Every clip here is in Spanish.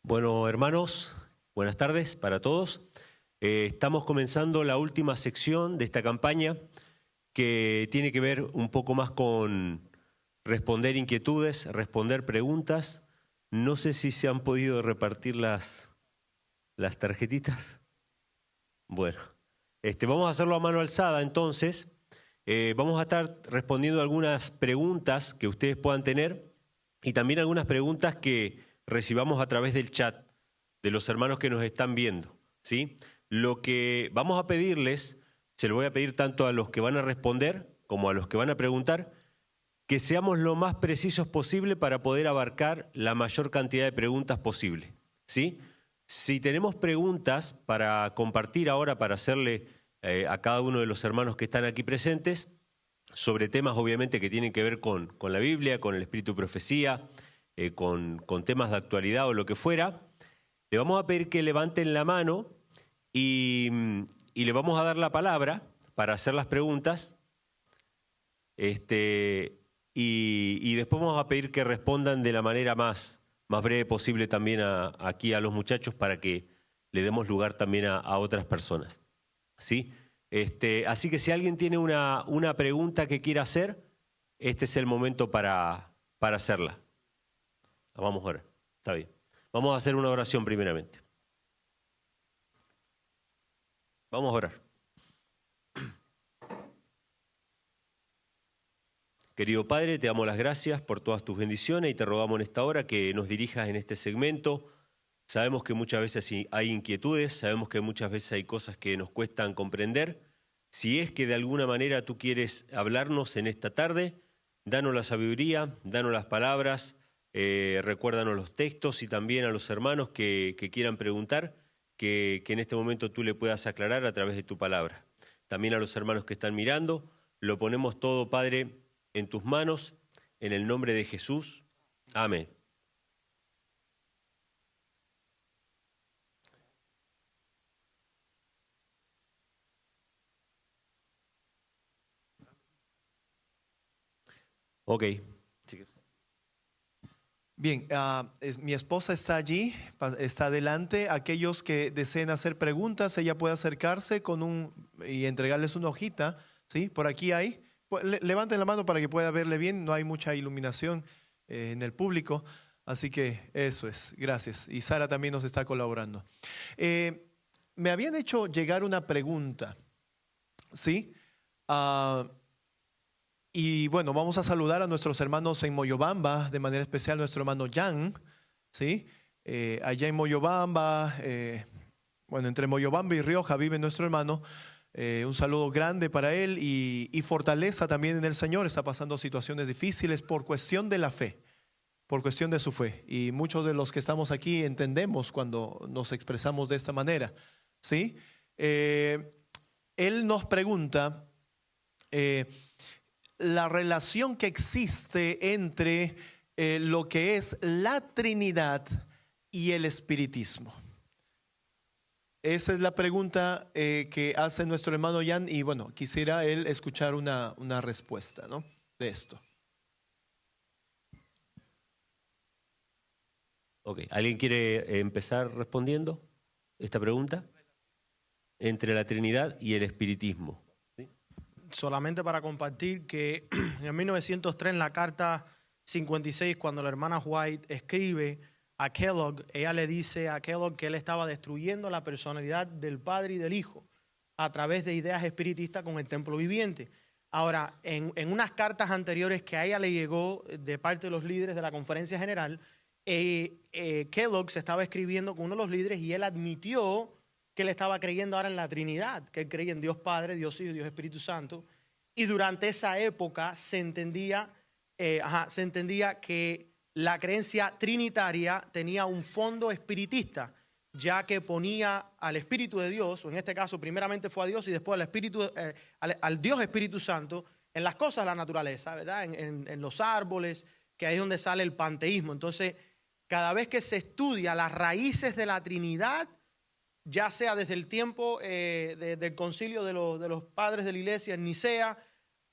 Bueno, hermanos, buenas tardes para todos. Estamos comenzando la última sección de esta campaña que tiene que ver un poco más con responder inquietudes, responder preguntas. No sé si se han podido repartir las tarjetitas. Bueno, vamos a hacerlo a mano alzada entonces. Vamos a estar respondiendo algunas preguntas que ustedes puedan tener y también algunas preguntas que recibamos a través del chat de los hermanos que nos están viendo, ¿sí? Lo que vamos a pedirles, se lo voy a pedir tanto a los que van a responder como a los que van a preguntar, que seamos lo más precisos posible para poder abarcar la mayor cantidad de preguntas posible, ¿sí? Si tenemos preguntas para compartir ahora, para hacerle a cada uno de los hermanos que están aquí presentes, sobre temas obviamente que tienen que ver con la Biblia, con el espíritu de profecía, con temas de actualidad o lo que fuera, le vamos a pedir que levanten la mano y le vamos a dar la palabra para hacer las preguntas. Y después vamos a pedir que respondan de la manera más breve posible también aquí a los muchachos para que le demos lugar también a otras personas, ¿sí? Así que si alguien tiene una pregunta que quiera hacer, este es el momento para hacerla. Vamos a orar. Está bien. Vamos a hacer una oración primeramente. Vamos a orar. Querido Padre, te damos las gracias por todas tus bendiciones y te rogamos en esta hora que nos dirijas en este segmento. Sabemos que muchas veces hay inquietudes, sabemos que muchas veces hay cosas que nos cuestan comprender. Si es que de alguna manera tú quieres hablarnos en esta tarde, danos la sabiduría, danos las palabras, recuérdanos los textos y también a los hermanos que quieran preguntar, que en este momento tú le puedas aclarar a través de tu palabra. También a los hermanos que están mirando, lo ponemos todo, Padre, en tus manos, en el nombre de Jesús. Amén. Ok. Bien, mi esposa está allí, está adelante. Aquellos que deseen hacer preguntas, ella puede acercarse y entregarles una hojita, ¿sí? Por aquí hay. Levanten la mano para que pueda verle bien, no hay mucha iluminación en el público, así que eso es, gracias. Y Sara también nos está colaborando. Me habían hecho llegar una pregunta, ¿sí? Y bueno, vamos a saludar a nuestros hermanos en Moyobamba, de manera especial nuestro hermano Jan, ¿sí? Allá en Moyobamba, bueno, entre Moyobamba y Rioja vive nuestro hermano. Un saludo grande para él y fortaleza también en el Señor. Está pasando situaciones difíciles por cuestión de la fe, por cuestión de su fe. Y muchos de los que estamos aquí entendemos cuando nos expresamos de esta manera, ¿sí? Él nos pregunta la relación que existe entre lo que es la Trinidad y el espiritismo. Esa es la pregunta que hace nuestro hermano Jan y bueno, quisiera él escuchar una respuesta, ¿no?, de esto. Ok, ¿alguien quiere empezar respondiendo esta pregunta? Entre la Trinidad y el espiritismo. ¿Sí? Solamente para compartir que en 1903, en la carta 56, cuando la hermana White escribe a Kellogg, ella le dice a Kellogg que él estaba destruyendo la personalidad del Padre y del Hijo a través de ideas espiritistas con el templo viviente. Ahora, en unas cartas anteriores que a ella le llegó de parte de los líderes de la conferencia general, Kellogg se estaba escribiendo con uno de los líderes y él admitió que él estaba creyendo ahora en la Trinidad, que él creía en Dios Padre, Dios Hijo y Dios Espíritu Santo. Y durante esa época se entendía que la creencia trinitaria tenía un fondo espiritista, ya que ponía al Espíritu de Dios, o en este caso primeramente fue a Dios y después al Dios Espíritu Santo, en las cosas de la naturaleza, ¿verdad? En los árboles, que ahí es donde sale el panteísmo. Entonces, cada vez que se estudia las raíces de la Trinidad, ya sea desde el tiempo del concilio de los padres de la iglesia en Nicea,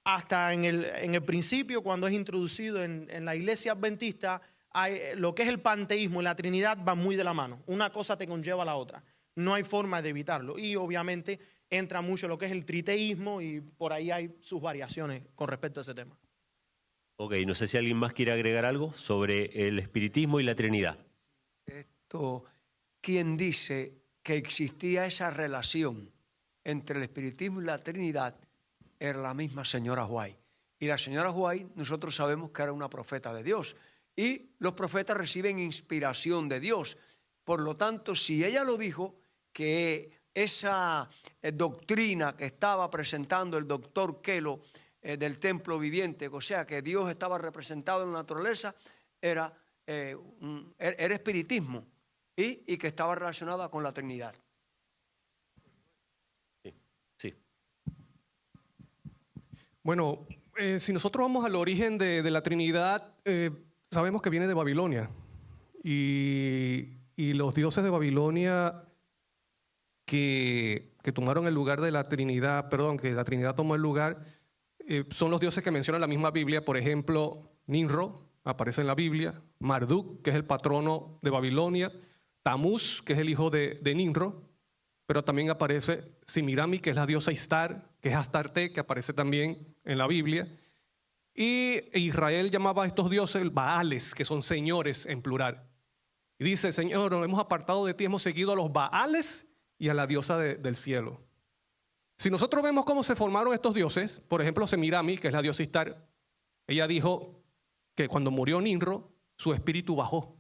hasta en el principio, cuando es introducido en la iglesia adventista, lo que es el panteísmo y la Trinidad van muy de la mano. Una cosa te conlleva a la otra. No hay forma de evitarlo. Y obviamente entra mucho lo que es el triteísmo y por ahí hay sus variaciones con respecto a ese tema. Ok, no sé si alguien más quiere agregar algo sobre el espiritismo y la Trinidad. ¿Quién dice que existía esa relación entre el espiritismo y la Trinidad? Era la misma señora White. Y la señora White, nosotros sabemos que era una profeta de Dios. Y los profetas reciben inspiración de Dios. Por lo tanto, si ella lo dijo, que esa doctrina que estaba presentando el doctor Kelo del templo viviente, o sea, que Dios estaba representado en la naturaleza, era espiritismo y que estaba relacionada con la Trinidad. Sí. Bueno, si nosotros vamos al origen de la Trinidad, sabemos que viene de Babilonia. Y los dioses de Babilonia que tomaron el lugar de la Trinidad, que la Trinidad tomó el lugar, son los dioses que menciona la misma Biblia. Por ejemplo, Nimrod aparece en la Biblia, Marduk, que es el patrono de Babilonia, Tamuz, que es el hijo de Nimrod, pero también aparece Simirami, que es la diosa Istar, que es Astarte, que aparece también en la Biblia. Y Israel llamaba a estos dioses Baales, que son señores en plural. Y dice: Señor, nos hemos apartado de ti, hemos seguido a los Baales y a la diosa del cielo. Si nosotros vemos cómo se formaron estos dioses, por ejemplo, Semirami, que es la diosa Istar, ella dijo que cuando murió Nimrod, su espíritu bajó.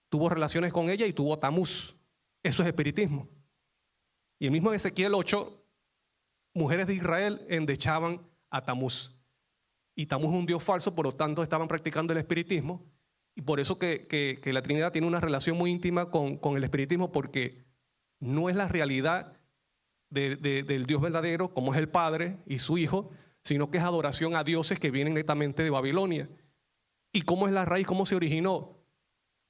Tuvo relaciones con ella y tuvo Tamuz. Eso es espiritismo. Y el mismo Ezequiel 8, mujeres de Israel endechaban a Tamuz. Y Tamuz es un dios falso, por lo tanto estaban practicando el espiritismo. Y por eso que la Trinidad tiene una relación muy íntima con el espiritismo, porque no es la realidad del Dios verdadero, como es el Padre y su Hijo, sino que es adoración a dioses que vienen netamente de Babilonia. ¿Y cómo es la raíz? ¿Cómo se originó?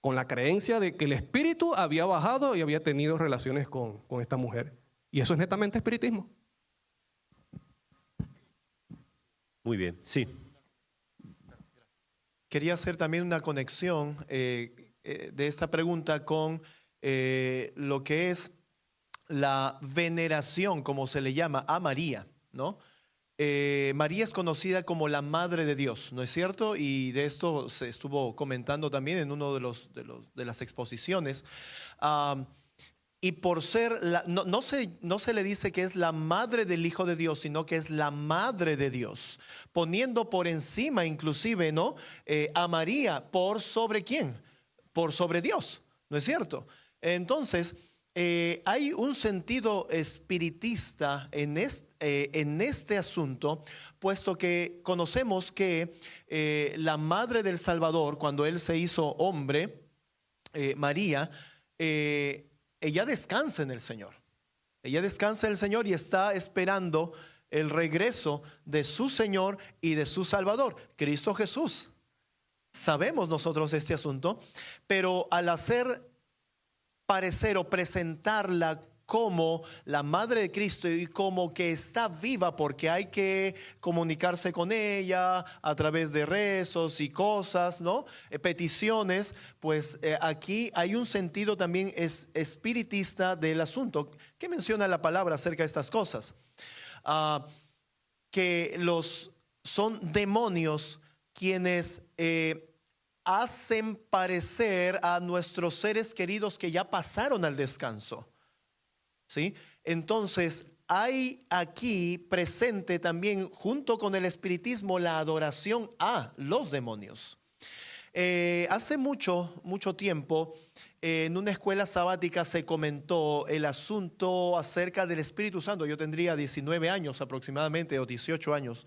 Con la creencia de que el espíritu había bajado y había tenido relaciones con esta mujer. Y eso es netamente espiritismo. Muy bien, sí. Quería hacer también una conexión de esta pregunta con lo que es la veneración, como se le llama, a María, ¿no? María es conocida como la Madre de Dios, ¿no es cierto? Y de esto se estuvo comentando también en uno de las exposiciones. Y por ser, no se le dice que es la madre del Hijo de Dios, sino que es la Madre de Dios, poniendo por encima inclusive, ¿no? A María, ¿por sobre quién? Por sobre Dios, ¿no es cierto? Entonces, hay un sentido espiritista en este asunto, puesto que conocemos que la Madre del Salvador, cuando Él se hizo hombre, María, ella descansa en el Señor. Ella descansa en el Señor y está esperando el regreso de su Señor y de su Salvador, Cristo Jesús. Sabemos nosotros este asunto, pero al hacer parecer o presentarla como la Madre de Cristo y como que está viva porque hay que comunicarse con ella a través de rezos y cosas, ¿no? Peticiones, pues aquí hay un sentido también espiritista del asunto. ¿Qué menciona la palabra acerca de estas cosas? Que son demonios quienes hacen parecer a nuestros seres queridos que ya pasaron al descanso. ¿Sí? Entonces, hay aquí presente también, junto con el espiritismo, la adoración a los demonios. Hace mucho tiempo, en una escuela sabática se comentó el asunto acerca del Espíritu Santo. Yo tendría 19 años aproximadamente, o 18 años,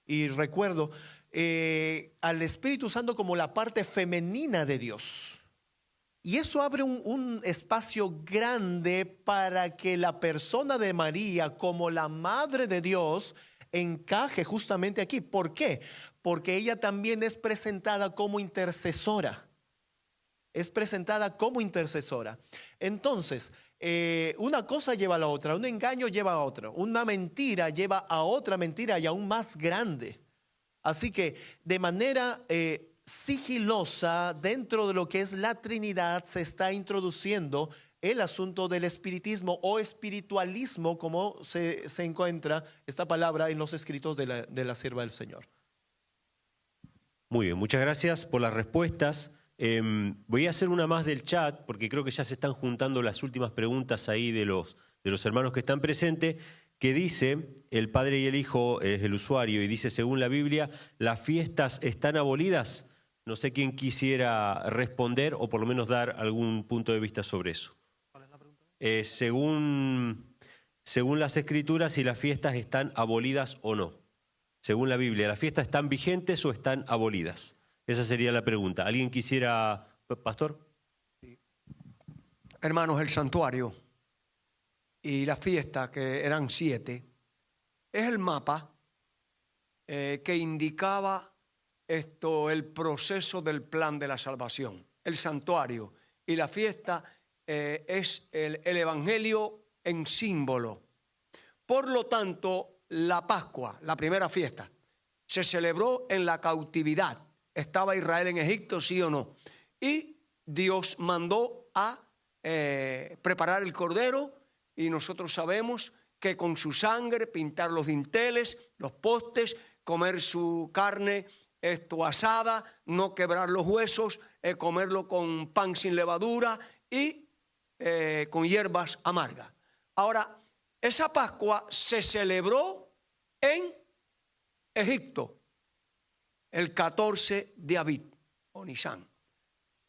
y recuerdo al Espíritu Santo como la parte femenina de Dios. Y eso abre un espacio grande para que la persona de María como la Madre de Dios encaje justamente aquí. ¿Por qué? Porque ella también es presentada como intercesora. Es presentada como intercesora. Entonces, una cosa lleva a la otra, un engaño lleva a otro, una mentira lleva a otra mentira y aún más grande. Así que de manera sigilosa dentro de lo que es la Trinidad se está introduciendo el asunto del espiritismo o espiritualismo, como se encuentra esta palabra en los escritos de la sierva del Señor. Muy bien, muchas gracias por las respuestas. Voy a hacer una más del chat, porque creo que ya se están juntando las últimas preguntas ahí de los hermanos que están presentes, que dice, el Padre y el Hijo es el usuario, y dice, según la Biblia, ¿las fiestas están abolidas? No sé quién quisiera responder o por lo menos dar algún punto de vista sobre eso. ¿Cuál es la pregunta? Según las Escrituras, si las fiestas están abolidas o no. Según la Biblia, ¿las fiestas están vigentes o están abolidas? Esa sería la pregunta. ¿Alguien quisiera, pastor? Hermanos, el santuario y la fiesta, que eran 7, es el mapa que indicaba el proceso del plan de la salvación. El santuario y la fiesta es el evangelio en símbolo. Por lo tanto, la Pascua, la primera fiesta, se celebró en la cautividad. ¿Estaba Israel en Egipto, sí o no? Y Dios mandó a preparar el cordero, y nosotros sabemos que con su sangre pintar los dinteles, los postes, comer su carne asada, no quebrar los huesos, comerlo con pan sin levadura y con hierbas amargas. Ahora, esa Pascua se celebró en Egipto el 14 de Abib o Nisan.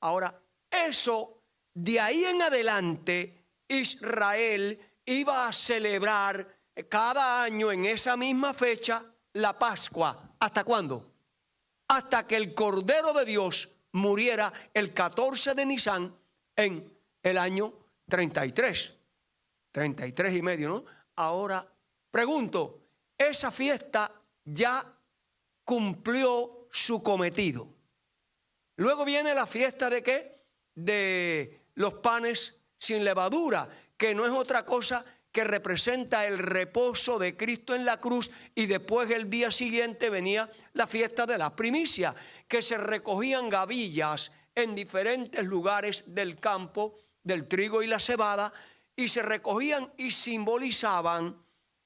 Ahora, eso, de ahí en adelante, Israel iba a celebrar cada año en esa misma fecha la Pascua. ¿Hasta cuándo? Hasta que el Cordero de Dios muriera el 14 de Nisan en el año 33. 33 y medio, ¿no? Ahora, pregunto, esa fiesta ya cumplió su cometido. Luego viene la fiesta ¿de qué? De los panes sin levadura, que no es otra cosa que representa el reposo de Cristo en la cruz, y después el día siguiente venía la fiesta de las primicias, que se recogían gavillas en diferentes lugares del campo, del trigo y la cebada, y se recogían y simbolizaban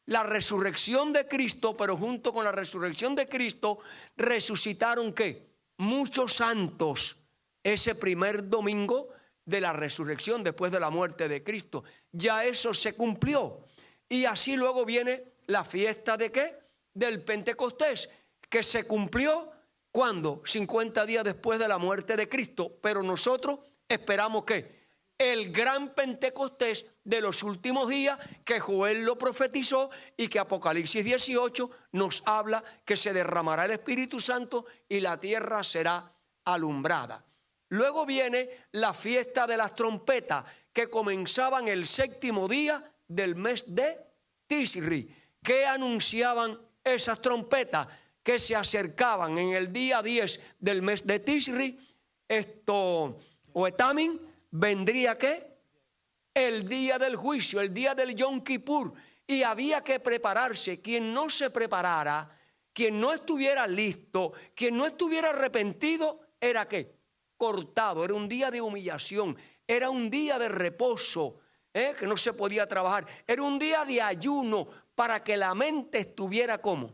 la resurrección de Cristo, pero junto con la resurrección de Cristo resucitaron ¿qué? Muchos santos ese primer domingo de la resurrección después de la muerte de Cristo. Ya eso se cumplió. Y así luego viene la fiesta ¿de qué? Del Pentecostés, que se cumplió ¿cuándo? 50 días después de la muerte de Cristo. Pero nosotros esperamos ¿qué? El gran Pentecostés de los últimos días, que Joel lo profetizó y que Apocalipsis 18 nos habla que se derramará el Espíritu Santo y la tierra será alumbrada. Luego viene la fiesta de las trompetas, que comenzaban el 7º día del mes de Tisri. ¿Qué anunciaban esas trompetas? Que se acercaban en el día 10 del mes de Tisri, o Etamin, vendría ¿qué? El día del juicio, el día del Yom Kippur, y había que prepararse. Quien no se preparara, quien no estuviera listo, quien no estuviera arrepentido, ¿era qué? Cortado. Era un día de humillación, era un día de reposo, que no se podía trabajar, era un día de ayuno, para que la mente estuviera ¿cómo?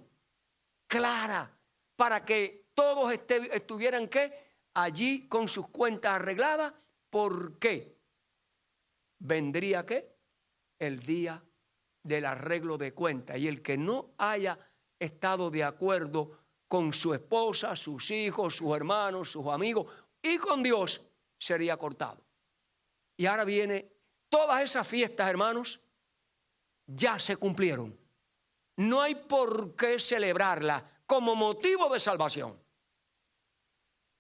Clara, para que todos estuvieran ¿qué? Allí con sus cuentas arregladas. ¿Por qué? Vendría ¿qué? El día del arreglo de cuentas, y el que no haya estado de acuerdo con su esposa, sus hijos, sus hermanos, sus amigos y con Dios, sería cortado. Y ahora viene, todas esas fiestas, hermanos, ya se cumplieron. No hay por qué celebrarlas como motivo de salvación.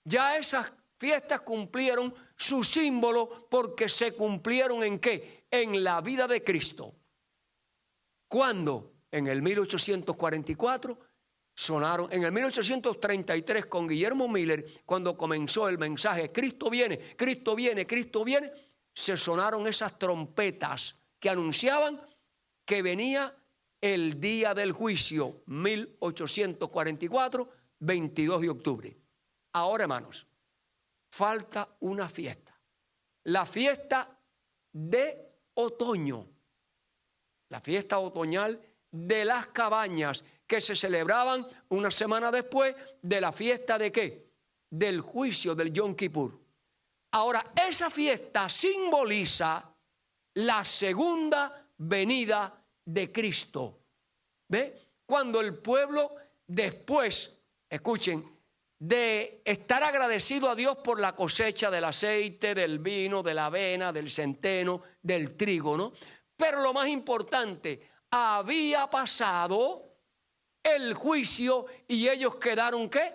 Ya esas fiestas cumplieron su símbolo, porque se cumplieron ¿en qué? En la vida de Cristo. ¿Cuándo? En el 1844 sonaron, en el 1833 con Guillermo Miller, cuando comenzó el mensaje Cristo viene, Cristo viene, Cristo viene, se sonaron esas trompetas que anunciaban que venía el día del juicio, 1844, 22 de octubre. Ahora, hermanos, falta una fiesta. La fiesta de otoño. La fiesta otoñal de las cabañas, que se celebraban una semana después de la fiesta de ¿qué? Del juicio del Yom Kippur. Ahora, esa fiesta simboliza la segunda venida de Cristo. ¿Ve? Cuando el pueblo después, escuchen, de estar agradecido a Dios por la cosecha del aceite, del vino, de la avena, del centeno, del trigo, ¿no? Pero lo más importante, había pasado el juicio y ellos quedaron ¿qué?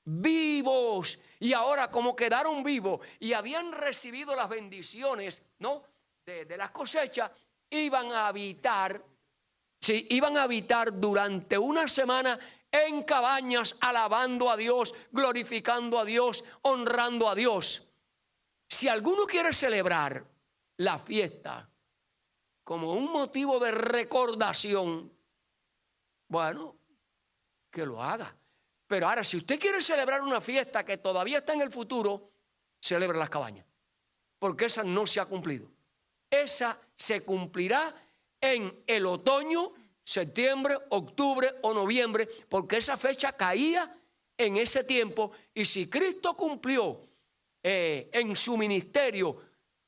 Vivos. Y ahora, como quedaron vivos y habían recibido las bendiciones, ¿no? de las cosechas, iban a habitar durante una semana en cabañas, alabando a Dios, glorificando a Dios, honrando a Dios. Si alguno quiere celebrar la fiesta como un motivo de recordación, bueno, que lo haga. Pero ahora, si usted quiere celebrar una fiesta que todavía está en el futuro, celebre las cabañas, porque esa no se ha cumplido. Esa se cumplirá en el otoño, septiembre, octubre o noviembre, porque esa fecha caía en ese tiempo. Y si Cristo cumplió en su ministerio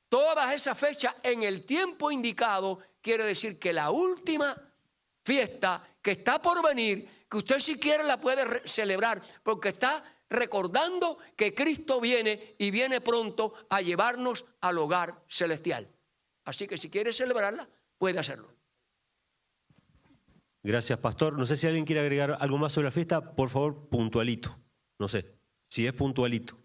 todas esas fechas en el tiempo indicado, quiere decir que la última fiesta que está por venir, que usted si quiere la puede celebrar, porque está recordando que Cristo viene y viene pronto a llevarnos al hogar celestial. Así que si quiere celebrarla, puede hacerlo. Gracias, pastor. No sé si alguien quiere agregar algo más sobre la fiesta. Por favor, puntualito. No sé, si es puntualito.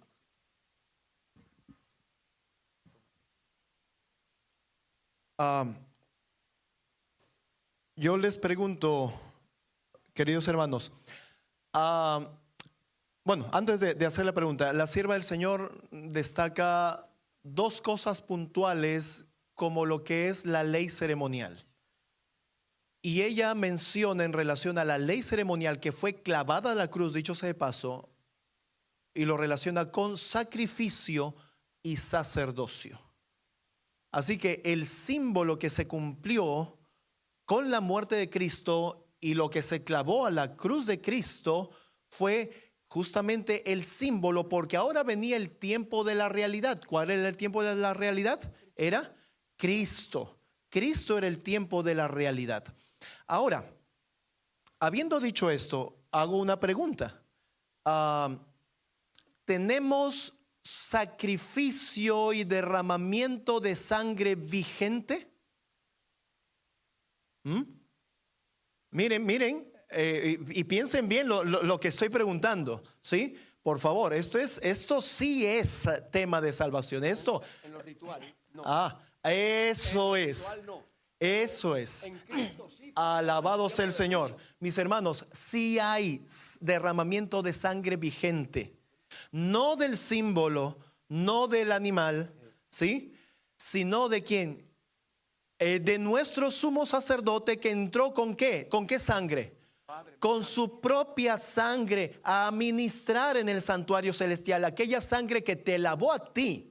Yo les pregunto, queridos hermanos, bueno, antes de hacer la pregunta, la sierva del Señor destaca dos cosas puntuales como lo que es la ley ceremonial. Y ella menciona en relación a la ley ceremonial que fue clavada a la cruz, dicho sea de paso, y lo relaciona con sacrificio y sacerdocio. Así que el símbolo que se cumplió con la muerte de Cristo y lo que se clavó a la cruz de Cristo fue justamente el símbolo, porque ahora venía el tiempo de la realidad. ¿Cuál era el tiempo de la realidad? Era Cristo. Cristo era el tiempo de la realidad. Ahora, habiendo dicho esto, hago una pregunta. ¿Tenemos sacrificio y derramamiento de sangre vigente? Miren, y piensen bien lo que estoy preguntando, ¿sí? Por favor, esto sí es tema de salvación. Esto. En los rituales, no. Eso en es. ritual, no. Eso es. En Cristo, sí. Alabado sea el Señor. Mis hermanos, sí hay derramamiento de sangre vigente. No del símbolo, no del animal, ¿sí? Sino de quién. De nuestro sumo sacerdote que entró ¿con qué? ¿Con qué sangre? Con su propia sangre a ministrar en el santuario celestial, aquella sangre que te lavó a ti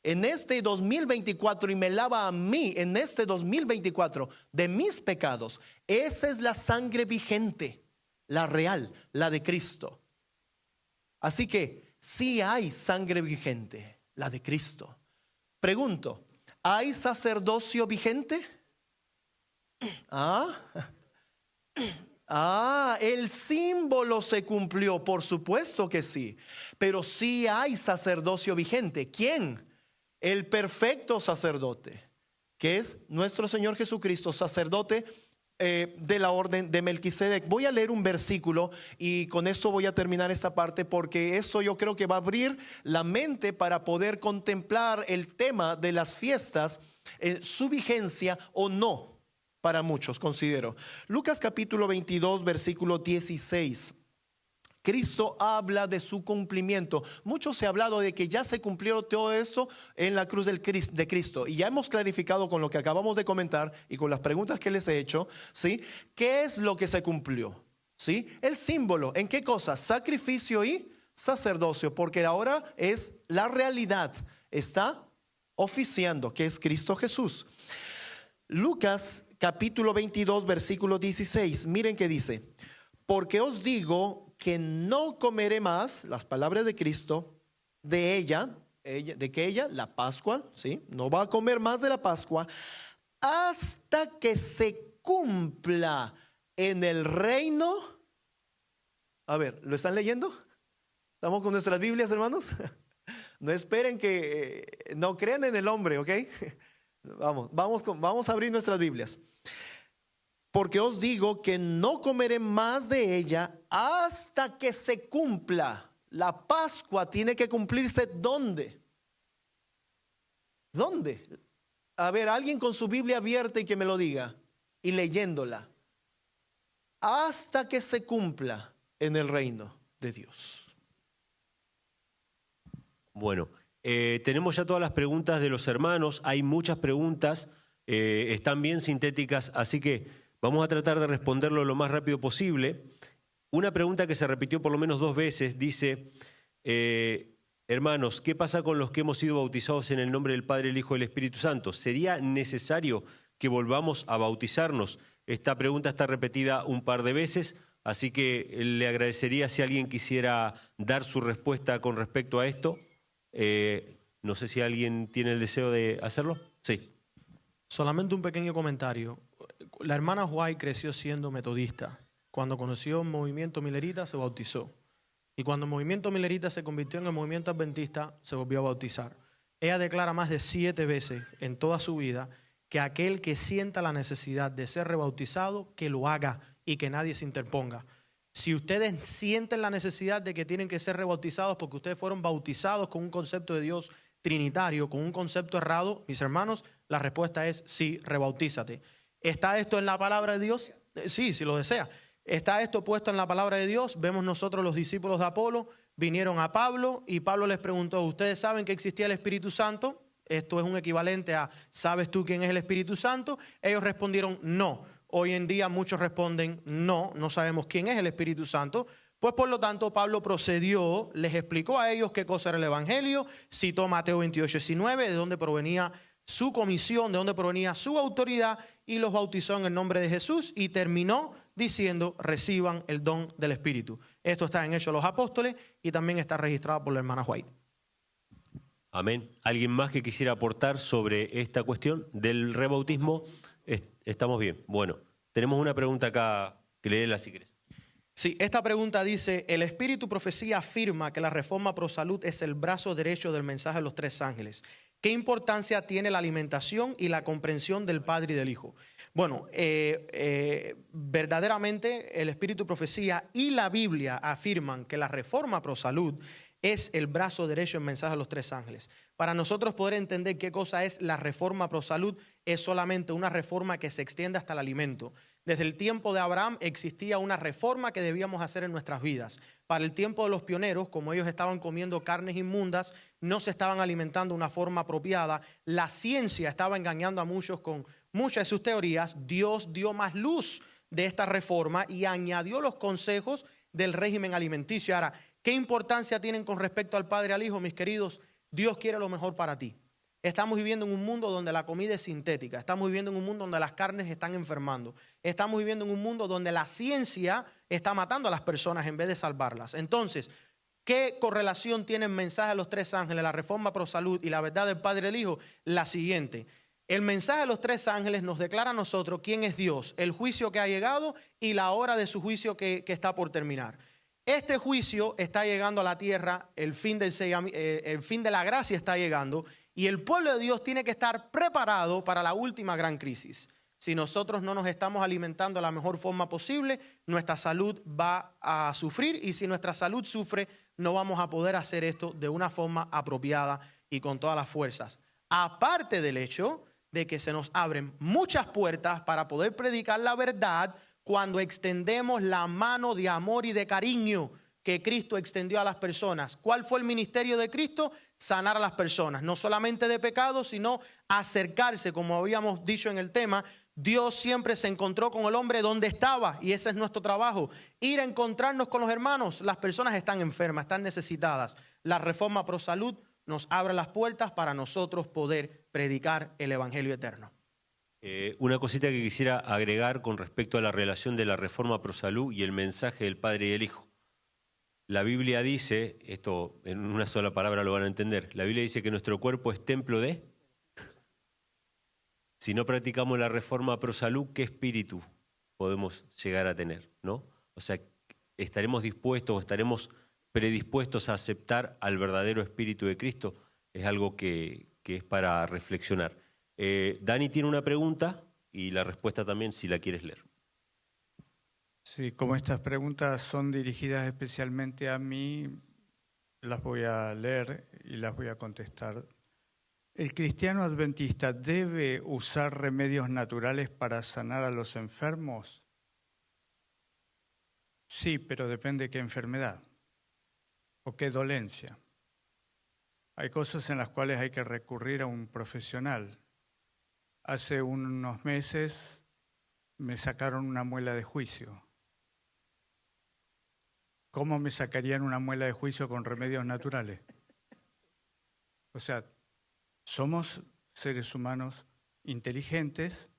en este 2024 y me lava a mí en este 2024 de mis pecados. Esa es la sangre vigente, la real, la de Cristo. Así que sí hay sangre vigente, la de Cristo. Pregunto, ¿hay sacerdocio vigente? El símbolo se cumplió, por supuesto que sí, pero sí hay sacerdocio vigente. ¿Quién? El perfecto sacerdote, que es nuestro Señor Jesucristo, sacerdote de la orden de Melquisedec. Voy a leer un versículo y con esto voy a terminar esta parte, porque esto yo creo que va a abrir la mente para poder contemplar el tema de las fiestas, su vigencia o no para muchos, considero. Lucas capítulo 22, versículo 16. Cristo habla de su cumplimiento. Mucho se ha hablado de que ya se cumplió todo eso en la cruz de Cristo. Y ya hemos clarificado con lo que acabamos de comentar y con las preguntas que les he hecho, ¿sí? ¿Qué es lo que se cumplió? ¿Sí? El símbolo. ¿En qué cosa? Sacrificio y sacerdocio, porque ahora es la realidad, está oficiando, que es Cristo Jesús. Lucas capítulo 22, versículo 16, miren que dice: porque os digo que no comeré más, las palabras de Cristo, de ella, la Pascua, ¿sí? No va a comer más de la Pascua hasta que se cumpla en el reino. A ver, ¿lo están leyendo? ¿Estamos con nuestras Biblias, hermanos? No esperen que no crean en el hombre, ¿ok? Vamos a abrir nuestras Biblias. Porque os digo que no comeré más de ella hasta que se cumpla. La Pascua tiene que cumplirse ¿dónde? ¿Dónde? A ver, alguien con su Biblia abierta y que me lo diga, y leyéndola. Hasta que se cumpla en el reino de Dios. Bueno, tenemos ya todas las preguntas de los hermanos. Hay muchas preguntas, están bien sintéticas, así que vamos a tratar de responderlo lo más rápido posible. Una pregunta que se repitió por lo menos 2 veces dice: hermanos, ¿qué pasa con los que hemos sido bautizados en el nombre del Padre, el Hijo y el Espíritu Santo? ¿Sería necesario que volvamos a bautizarnos? Esta pregunta está repetida un par de veces, así que le agradecería si alguien quisiera dar su respuesta con respecto a esto. No sé si alguien tiene el deseo de hacerlo. Sí. Solamente un pequeño comentario. La hermana White creció siendo metodista. Cuando conoció el movimiento milerita se bautizó. Y cuando el movimiento milerita se convirtió en el movimiento adventista, se volvió a bautizar. Ella declara más de 7 veces en toda su vida que aquel que sienta la necesidad de ser rebautizado, que lo haga y que nadie se interponga. Si ustedes sienten la necesidad de que tienen que ser rebautizados porque ustedes fueron bautizados con un concepto de Dios trinitario, con un concepto errado, mis hermanos, la respuesta es sí, rebautízate. ¿Está esto en la palabra de Dios? Sí, si lo desea. ¿Está esto puesto en la palabra de Dios? Vemos nosotros los discípulos de Apolo, vinieron a Pablo y Pablo les preguntó: ¿ustedes saben que existía el Espíritu Santo? Esto es un equivalente a ¿sabes tú quién es el Espíritu Santo? Ellos respondieron no. Hoy en día muchos responden no, no sabemos quién es el Espíritu Santo. Pues por lo tanto Pablo procedió, les explicó a ellos qué cosa era el Evangelio, citó Mateo 28:19, de dónde provenía su comisión, de dónde provenía su autoridad, y los bautizó en el nombre de Jesús y terminó diciendo: reciban el don del Espíritu. Esto está en Hechos de los Apóstoles y también está registrado por la hermana White. Amén. ¿Alguien más que quisiera aportar sobre esta cuestión del rebautismo? Estamos bien. Bueno, tenemos una pregunta acá, que léela si querés. Sí, esta pregunta dice: el Espíritu Profecía afirma que la Reforma Pro Salud es el brazo derecho del mensaje de los 3 ángeles. ¿Qué importancia tiene la alimentación y la comprensión del Padre y del Hijo? Bueno, verdaderamente el Espíritu Profecía y la Biblia afirman que la Reforma Pro Salud es el brazo derecho del mensaje de los 3 ángeles. Para nosotros poder entender qué cosa es la Reforma Pro Salud, es solamente una reforma que se extiende hasta el alimento. Desde el tiempo de Abraham existía una reforma que debíamos hacer en nuestras vidas. Para el tiempo de los pioneros, como ellos estaban comiendo carnes inmundas, no se estaban alimentando de una forma apropiada, la ciencia estaba engañando a muchos con muchas de sus teorías. Dios dio más luz de esta reforma y añadió los consejos del régimen alimenticio. Ahora, ¿qué importancia tienen con respecto al Padre y al Hijo, mis queridos? Dios quiere lo mejor para ti. Estamos viviendo en un mundo donde la comida es sintética. Estamos viviendo en un mundo donde las carnes están enfermando. Estamos viviendo en un mundo donde la ciencia está matando a las personas en vez de salvarlas. Entonces, ¿qué correlación tiene el mensaje de los 3 ángeles, la Reforma Pro Salud y la verdad del Padre y del Hijo? La siguiente: el mensaje de los 3 ángeles nos declara a nosotros quién es Dios, el juicio que ha llegado y la hora de su juicio que está por terminar. Este juicio está llegando a la tierra, el fin de la gracia está llegando, y el pueblo de Dios tiene que estar preparado para la última gran crisis. Si nosotros no nos estamos alimentando de la mejor forma posible, nuestra salud va a sufrir, y si nuestra salud sufre, no vamos a poder hacer esto de una forma apropiada y con todas las fuerzas. Aparte del hecho de que se nos abren muchas puertas para poder predicar la verdad cuando extendemos la mano de amor y de cariño que Cristo extendió a las personas. ¿Cuál fue el ministerio de Cristo? Sanar a las personas, no solamente de pecados, sino acercarse, como habíamos dicho en el tema, Dios siempre se encontró con el hombre donde estaba y ese es nuestro trabajo. Ir a encontrarnos con los hermanos. Las personas están enfermas, están necesitadas. La Reforma Pro Salud nos abre las puertas para nosotros poder predicar el Evangelio eterno. Una cosita que quisiera agregar con respecto a la relación de la Reforma Pro Salud y el mensaje del Padre y el Hijo. La Biblia dice, esto en una sola palabra lo van a entender, la Biblia dice que nuestro cuerpo es templo de... Si no practicamos la Reforma Pro Salud, ¿qué espíritu podemos llegar a tener? ¿No? O sea, ¿estaremos dispuestos o estaremos predispuestos a aceptar al verdadero espíritu de Cristo? Es algo que es para reflexionar. Dani tiene una pregunta y la respuesta también si la quieres leer. Sí, como estas preguntas son dirigidas especialmente a mí, las voy a leer y las voy a contestar. ¿El cristiano adventista debe usar remedios naturales para sanar a los enfermos? Sí, pero depende de qué enfermedad o qué dolencia. Hay cosas en las cuales hay que recurrir a un profesional. Hace unos meses me sacaron una muela de juicio. ¿Cómo me sacarían una muela de juicio con remedios naturales? O sea, somos seres humanos inteligentes.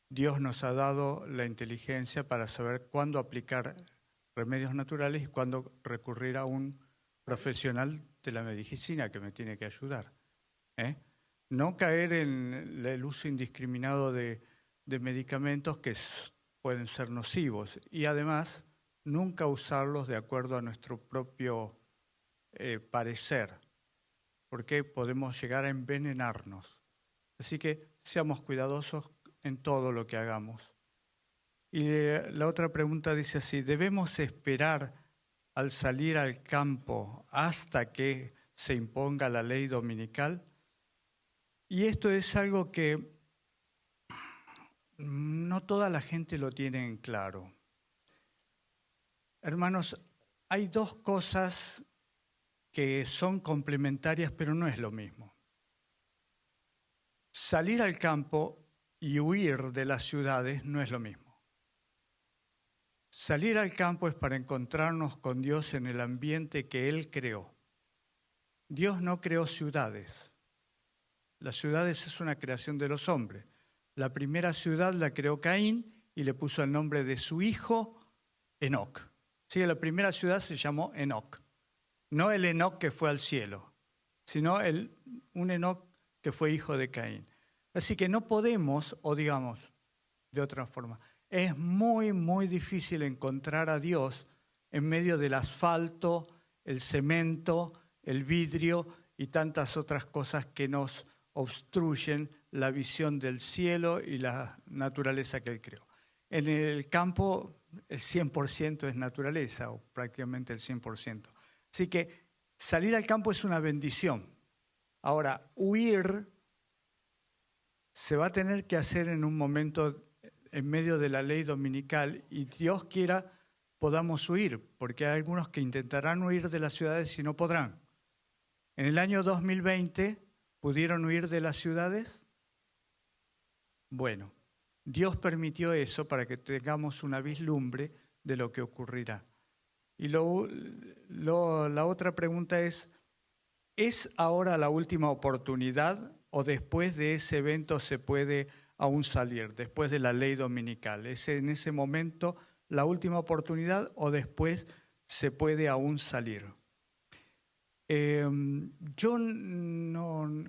Dios nos ha dado la inteligencia para saber cuándo aplicar remedios naturales y cuándo recurrir a un profesional de la medicina que me tiene que ayudar. No caer en el uso indiscriminado de medicamentos que pueden ser nocivos y además nunca usarlos de acuerdo a nuestro propio parecer, porque podemos llegar a envenenarnos. Así que seamos cuidadosos en todo lo que hagamos. Y la otra pregunta dice así: ¿debemos esperar al salir al campo hasta que se imponga la ley dominical? Y esto es algo que no toda la gente lo tiene en claro. Hermanos, hay dos cosas que son complementarias, pero no es lo mismo. Salir al campo y huir de las ciudades no es lo mismo. Salir al campo es para encontrarnos con Dios en el ambiente que Él creó. Dios no creó ciudades. Las ciudades es una creación de los hombres. La primera ciudad la creó Caín y le puso el nombre de su hijo Enoc. Sí, la primera ciudad se llamó Enoc. No el Enoc que fue al cielo, sino un Enoc que fue hijo de Caín. Así que no podemos, o digamos de otra forma, es muy, muy difícil encontrar a Dios en medio del asfalto, el cemento, el vidrio y tantas otras cosas que nos obstruyen la visión del cielo y la naturaleza que Él creó. En el campo el 100% es naturaleza, o prácticamente el 100%. Así que salir al campo es una bendición. Ahora, huir se va a tener que hacer en un momento en medio de la ley dominical y Dios quiera podamos huir, porque hay algunos que intentarán huir de las ciudades y no podrán. En el año 2020, ¿pudieron huir de las ciudades? Bueno, Dios permitió eso para que tengamos una vislumbre de lo que ocurrirá. Y la otra pregunta ¿es ahora la última oportunidad o después de ese evento se puede aún salir, después de la ley dominical? ¿Es en ese momento la última oportunidad o después se puede aún salir? Yo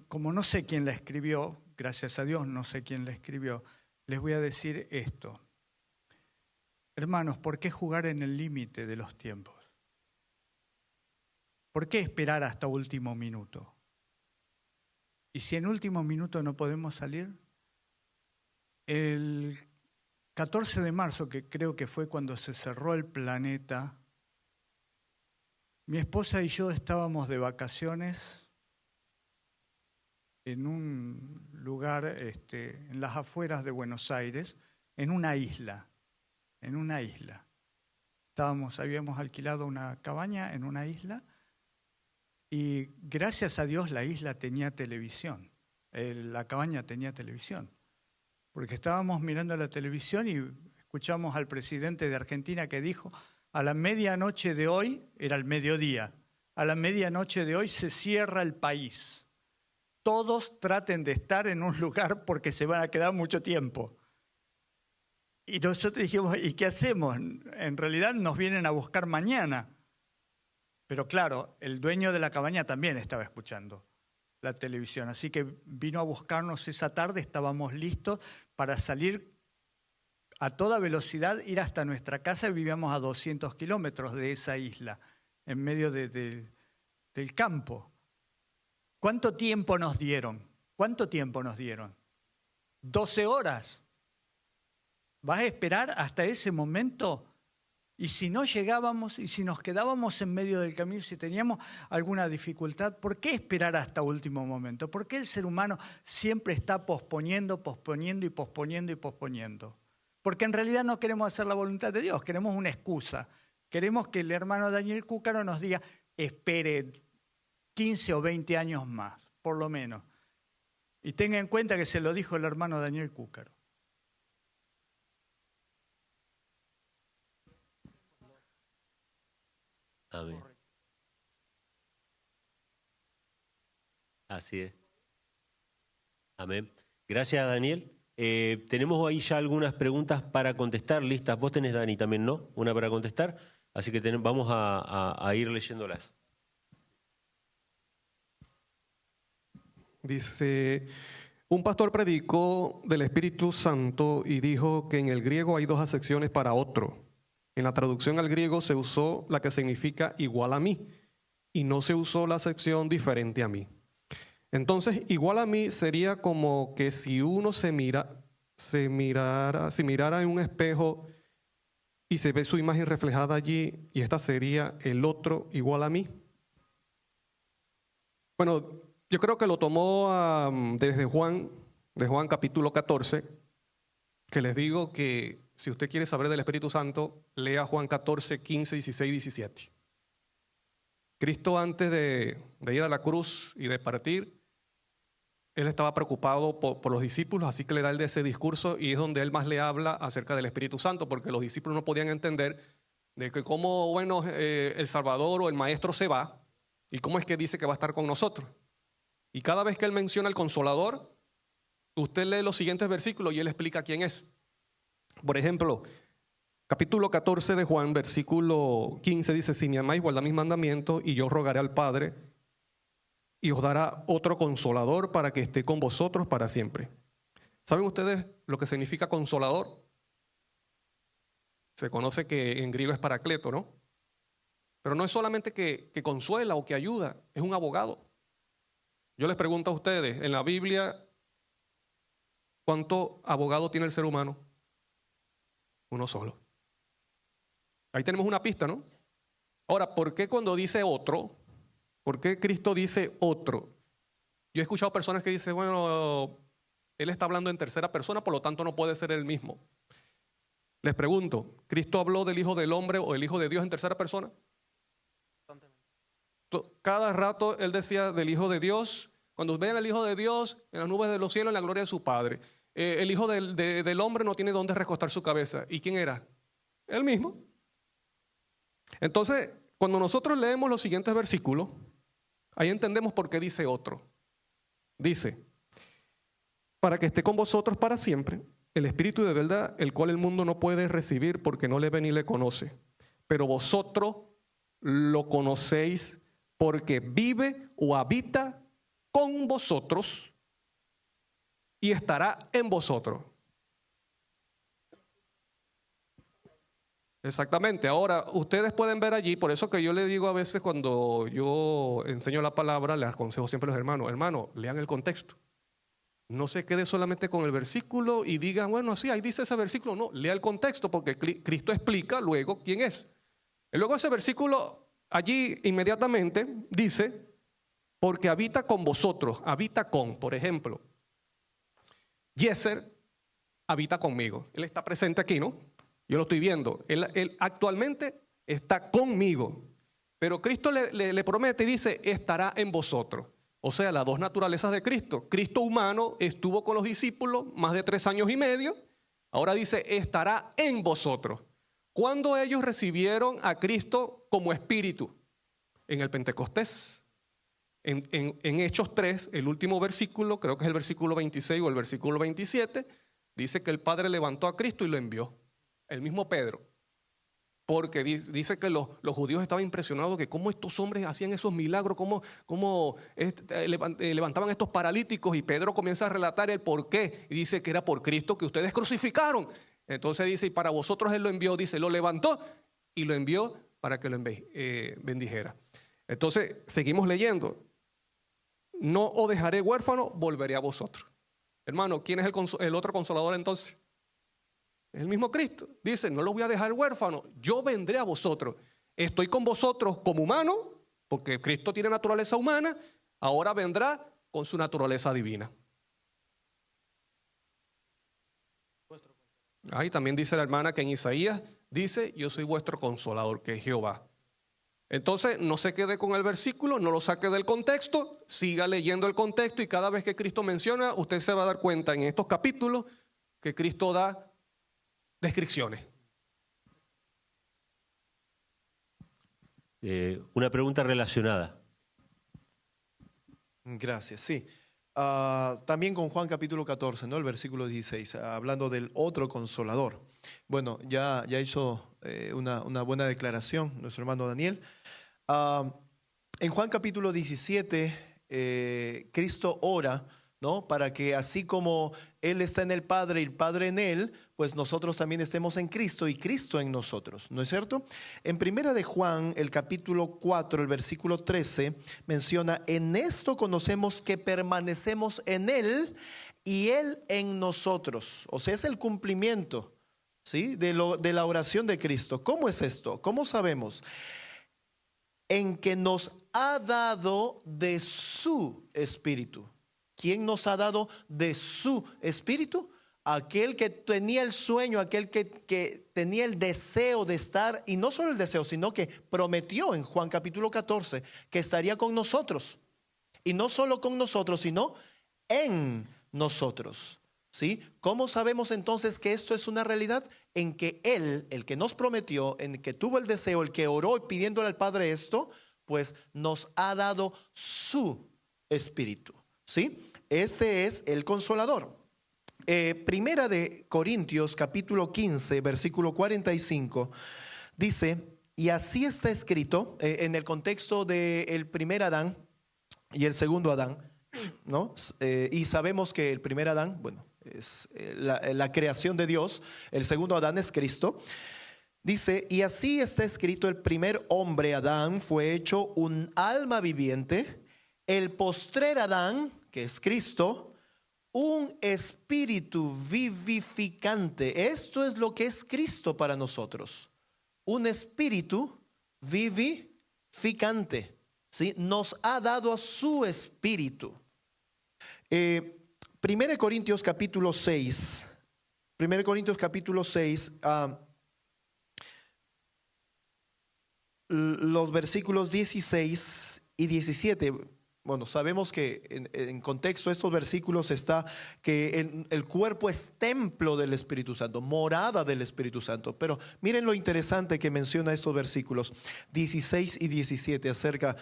como no sé quién la escribió, gracias a Dios no sé quién la escribió, les voy a decir esto. Hermanos, ¿por qué jugar en el límite de los tiempos? ¿Por qué esperar hasta último minuto? ¿Y si en último minuto no podemos salir? El 14 de marzo, que creo que fue cuando se cerró el planeta, mi esposa y yo estábamos de vacaciones en un lugar en las afueras de Buenos Aires, en una isla. Habíamos alquilado una cabaña en una isla y gracias a Dios la isla tenía televisión, la cabaña tenía televisión. porque estábamos mirando la televisión y escuchamos al presidente de Argentina que dijo, a la medianoche de hoy, era el mediodía, a la medianoche de hoy se cierra el país. Todos traten de estar en un lugar porque se van a quedar mucho tiempo. Y nosotros dijimos, ¿y qué hacemos? En realidad nos vienen a buscar mañana. Pero claro, el dueño de la cabaña también estaba escuchando la televisión, así que vino a buscarnos esa tarde, estábamos listos para salir a toda velocidad, ir hasta nuestra casa y vivíamos a 200 kilómetros de esa isla, en medio del campo. ¿Cuánto tiempo nos dieron? ¿Cuánto tiempo nos dieron? 12 horas. ¿Vas a esperar hasta ese momento? Y si no llegábamos, y si nos quedábamos en medio del camino, si teníamos alguna dificultad, ¿por qué esperar hasta último momento? ¿Por qué el ser humano siempre está posponiendo, posponiendo y posponiendo y posponiendo? Porque en realidad no queremos hacer la voluntad de Dios, queremos una excusa. Queremos que el hermano Daniel Cúcaro nos diga, espere 15 o 20 años más, por lo menos. Y tenga en cuenta que se lo dijo el hermano Daniel Cúcaro. Amén. Así es. Amén. Gracias, Daniel. Tenemos ahí ya algunas preguntas para contestar listas. Vos tenés, Dani, también, ¿no? Una para contestar. Así que vamos a ir leyéndolas. Dice, un pastor predicó del Espíritu Santo y dijo que en el griego hay dos acepciones para otro. En la traducción al griego se usó la que significa igual a mí y no se usó la acepción diferente a mí. Entonces, igual a mí sería como que si uno si mirara en un espejo y se ve su imagen reflejada allí y esta sería el otro igual a mí. Bueno, yo creo que lo tomó desde Juan capítulo 14, que les digo que si usted quiere saber del Espíritu Santo, lea Juan 14, 15, 16, 17. Cristo antes de ir a la cruz y de partir, Él estaba preocupado por los discípulos, así que le da ese discurso y es donde Él más le habla acerca del Espíritu Santo, porque los discípulos no podían entender de que cómo, bueno, el Salvador o el Maestro se va y cómo es que dice que va a estar con nosotros. Y cada vez que Él menciona al Consolador, usted lee los siguientes versículos y Él explica quién es. Por ejemplo, capítulo 14 de Juan, versículo 15 dice, si me amáis, guardad mis mandamientos y yo rogaré al Padre y os dará otro consolador para que esté con vosotros para siempre. ¿Saben ustedes lo que significa consolador? Se conoce que en griego es paracleto, ¿no? Pero no es solamente que consuela o que ayuda, es un abogado. Yo les pregunto a ustedes, en la Biblia, ¿cuánto abogado tiene el ser humano? Uno solo. Ahí tenemos una pista, ¿no? Ahora, ¿por qué cuando dice otro? ¿Por qué Cristo dice otro? Yo he escuchado personas que dicen, bueno, Él está hablando en tercera persona, por lo tanto no puede ser Él mismo. Les pregunto, ¿Cristo habló del Hijo del Hombre o el Hijo de Dios en tercera persona? Cada rato Él decía del Hijo de Dios. Cuando vean al Hijo de Dios en las nubes de los cielos, en la gloria de su Padre. El Hijo del Hombre no tiene dónde recostar su cabeza. ¿Y quién era? Él mismo. Entonces, cuando nosotros leemos los siguientes versículos, ahí entendemos por qué dice otro. Dice, para que esté con vosotros para siempre, el Espíritu de verdad, el cual el mundo no puede recibir porque no le ve ni le conoce. Pero vosotros lo conocéis porque vive o habita con vosotros y estará en vosotros. Exactamente. Ahora, ustedes pueden ver allí, por eso que yo le digo a veces cuando yo enseño la palabra, les aconsejo siempre a los hermanos, lean el contexto. No se quede solamente con el versículo y digan, bueno, sí, ahí dice ese versículo. No, lea el contexto porque Cristo explica luego quién es. Y luego ese versículo allí inmediatamente dice, porque habita con vosotros, habita con, por ejemplo, Yeser habita conmigo. Él está presente aquí, ¿no? Yo lo estoy viendo. Él actualmente está conmigo. Pero Cristo le promete y dice, estará en vosotros. O sea, las dos naturalezas de Cristo. Cristo humano estuvo con los discípulos más de 3 años y medio. Ahora dice, estará en vosotros. ¿Cuándo ellos recibieron a Cristo como espíritu? En el Pentecostés. En Hechos 3, el último versículo, creo que es el versículo 26 o el versículo 27, dice que el Padre levantó a Cristo y lo envió. El mismo Pedro. Porque dice que los judíos estaban impresionados de cómo estos hombres hacían esos milagros, cómo levantaban estos paralíticos, y Pedro comienza a relatar el por qué, y dice que era por Cristo que ustedes crucificaron. Entonces dice, y para vosotros Él lo envió, dice, lo levantó y lo envió para que lo bendijera. Entonces, seguimos leyendo. No os dejaré huérfano, volveré a vosotros. Hermano, ¿quién es el otro consolador entonces? El mismo Cristo. Dice, no los voy a dejar huérfanos, yo vendré a vosotros. Estoy con vosotros como humano, porque Cristo tiene naturaleza humana, ahora vendrá con su naturaleza divina. Ahí también dice la hermana que en Isaías dice, yo soy vuestro consolador, que es Jehová. Entonces, no se quede con el versículo, no lo saque del contexto, siga leyendo el contexto, y cada vez que Cristo menciona, usted se va a dar cuenta en estos capítulos que Cristo da descripciones. Una pregunta relacionada. Gracias, sí. También con Juan capítulo 14, ¿no? El versículo 16, hablando del otro consolador. Bueno, ya hizo una buena declaración nuestro hermano Daniel. En Juan capítulo 17, Cristo ora, ¿no? Para que así como Él está en el Padre y el Padre en Él, pues nosotros también estemos en Cristo y Cristo en nosotros, ¿no es cierto? En primera de Juan, el capítulo 4, el versículo 13, menciona, en esto conocemos que permanecemos en Él y Él en nosotros. O sea, es el cumplimiento, ¿sí? de la oración de Cristo. ¿Cómo es esto? ¿Cómo sabemos? En que nos ha dado de su Espíritu. ¿Quién nos ha dado de su Espíritu? Aquel que tenía el sueño, aquel que tenía el deseo de estar, y no solo el deseo, sino que prometió en Juan capítulo 14 que estaría con nosotros. Y no solo con nosotros, sino en nosotros. ¿Sí? ¿Cómo sabemos entonces que esto es una realidad? En que Él, el que nos prometió, en que tuvo el deseo, el que oró pidiéndole al Padre esto, pues nos ha dado su Espíritu. ¿Sí? Este es el Consolador. Primera de Corintios capítulo 15 versículo 45 dice, y así está escrito en el contexto del primer Adán y el segundo Adán, ¿no? Y sabemos que el primer Adán, bueno, es la creación de Dios, el segundo Adán es Cristo. Dice, y así está escrito, el primer hombre Adán fue hecho un alma viviente, el postrer Adán, que es Cristo, un espíritu vivificante. Esto es lo que es Cristo para nosotros. Un espíritu vivificante. ¿Sí? Nos ha dado a su espíritu. 1 Corintios capítulo 6. 1 Corintios capítulo 6. Los versículos 16 y 17. Bueno, sabemos que en contexto de estos versículos está que el cuerpo es templo del Espíritu Santo, morada del Espíritu Santo. Pero miren lo interesante que menciona estos versículos 16 y 17 acerca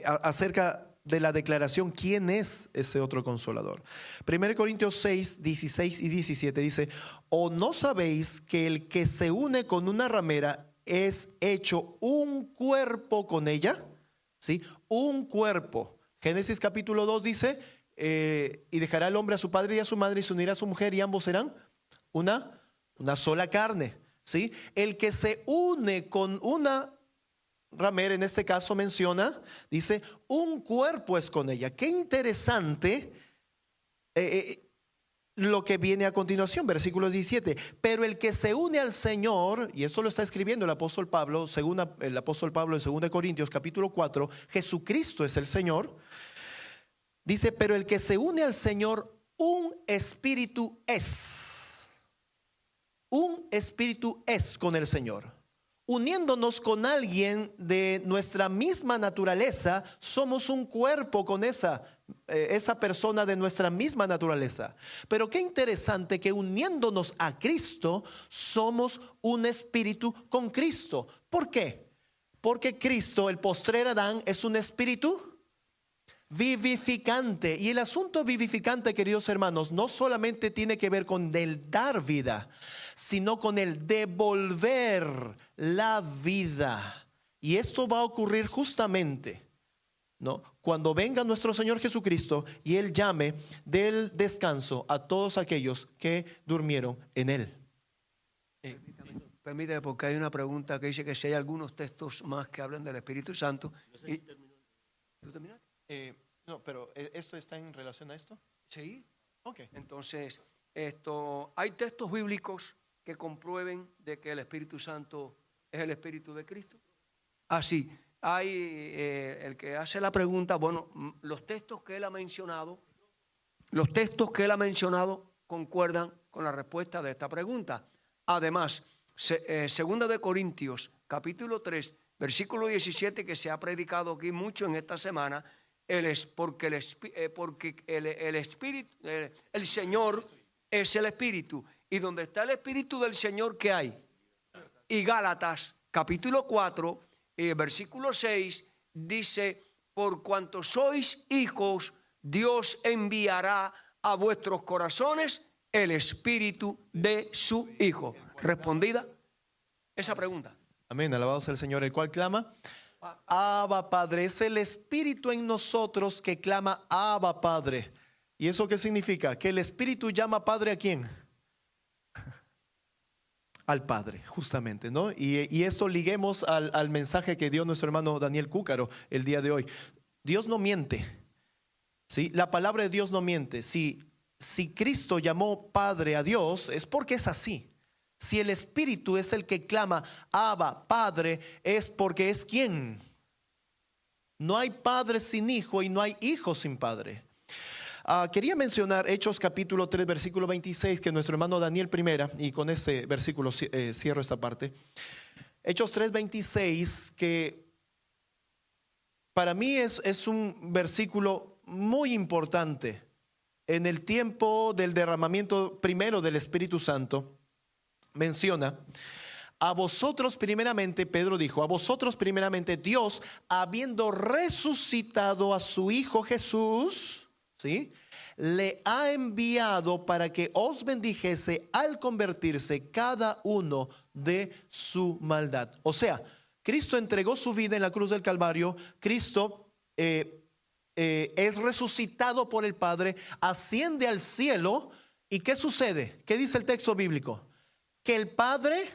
acerca de la declaración, ¿quién es ese otro consolador? 1 Corintios 6, 16 y 17 dice, ¿o no sabéis que el que se une con una ramera es hecho un cuerpo con ella? ¿Sí? Un cuerpo. Génesis capítulo 2 dice, y dejará el hombre a su padre y a su madre y se unirá a su mujer y ambos serán una sola carne. ¿Sí? El que se une con una ramera, en este caso menciona, dice, un cuerpo es con ella. Qué interesante lo que viene a continuación, versículo 17. Pero el que se une al Señor, y esto lo está escribiendo el apóstol Pablo, según el apóstol Pablo en 2 Corintios capítulo 4, Jesucristo es el Señor. Dice, pero el que se une al Señor, un espíritu es. Un espíritu es con el Señor. uniéndonos con alguien de nuestra misma naturaleza, somos un cuerpo con esa persona de nuestra misma naturaleza. Pero qué interesante que uniéndonos a Cristo, somos un espíritu con Cristo. ¿Por qué? Porque Cristo, el postrer Adán, es un espíritu vivificante. Y el asunto vivificante, queridos hermanos, no solamente tiene que ver con el dar vida, sino con el devolver la vida. Y esto va a ocurrir justamente, ¿no?, cuando venga nuestro Señor Jesucristo y Él llame del descanso a todos aquellos que durmieron en Él. Permítame, porque hay una pregunta que dice que si hay algunos textos más que hablan del Espíritu Santo. ¿Tú terminaste? No, pero ¿esto está en relación a esto? Sí. Ok. Entonces, hay textos bíblicos que comprueben de que el Espíritu Santo es el Espíritu de Cristo. Así, hay el que hace la pregunta, bueno, los textos que él ha mencionado concuerdan con la respuesta de esta pregunta. Además, segunda de Corintios, capítulo 3, versículo 17, que se ha predicado aquí mucho en esta semana, porque el Espíritu, el Señor es el Espíritu. Y donde está el Espíritu del Señor, ¿qué hay? Y Gálatas, capítulo 4, versículo 6, dice, por cuanto sois hijos, Dios enviará a vuestros corazones el Espíritu de su Hijo. ¿Respondida esa pregunta? Amén, alabado sea el Señor, el cual clama, Abba Padre. Es el Espíritu en nosotros que clama, Abba Padre. ¿Y eso qué significa? Que el Espíritu llama Padre ¿a quién? Al Padre, justamente, ¿no? Y esto liguemos al mensaje que dio nuestro hermano Daniel Cúcaro el día de hoy. Dios no miente, ¿sí? La palabra de Dios no miente. Si Cristo llamó Padre a Dios, es porque es así. Si el Espíritu es el que clama, Abba, Padre, es porque es ¿quién? No hay padre sin hijo y no hay hijo sin padre. Quería mencionar Hechos capítulo 3, versículo 26, que nuestro hermano Daniel primera, y con este versículo cierro esta parte. Hechos 3, 26, que para mí es un versículo muy importante en el tiempo del derramamiento primero del Espíritu Santo. Menciona, a vosotros primeramente, Pedro dijo, a vosotros primeramente Dios, habiendo resucitado a su Hijo Jesús, ¿sí?, le ha enviado para que os bendijese al convertirse cada uno de su maldad. O sea, Cristo entregó su vida en la cruz del Calvario. Cristo es resucitado por el Padre, asciende al cielo. ¿Y qué sucede? ¿Qué dice el texto bíblico? Que el Padre,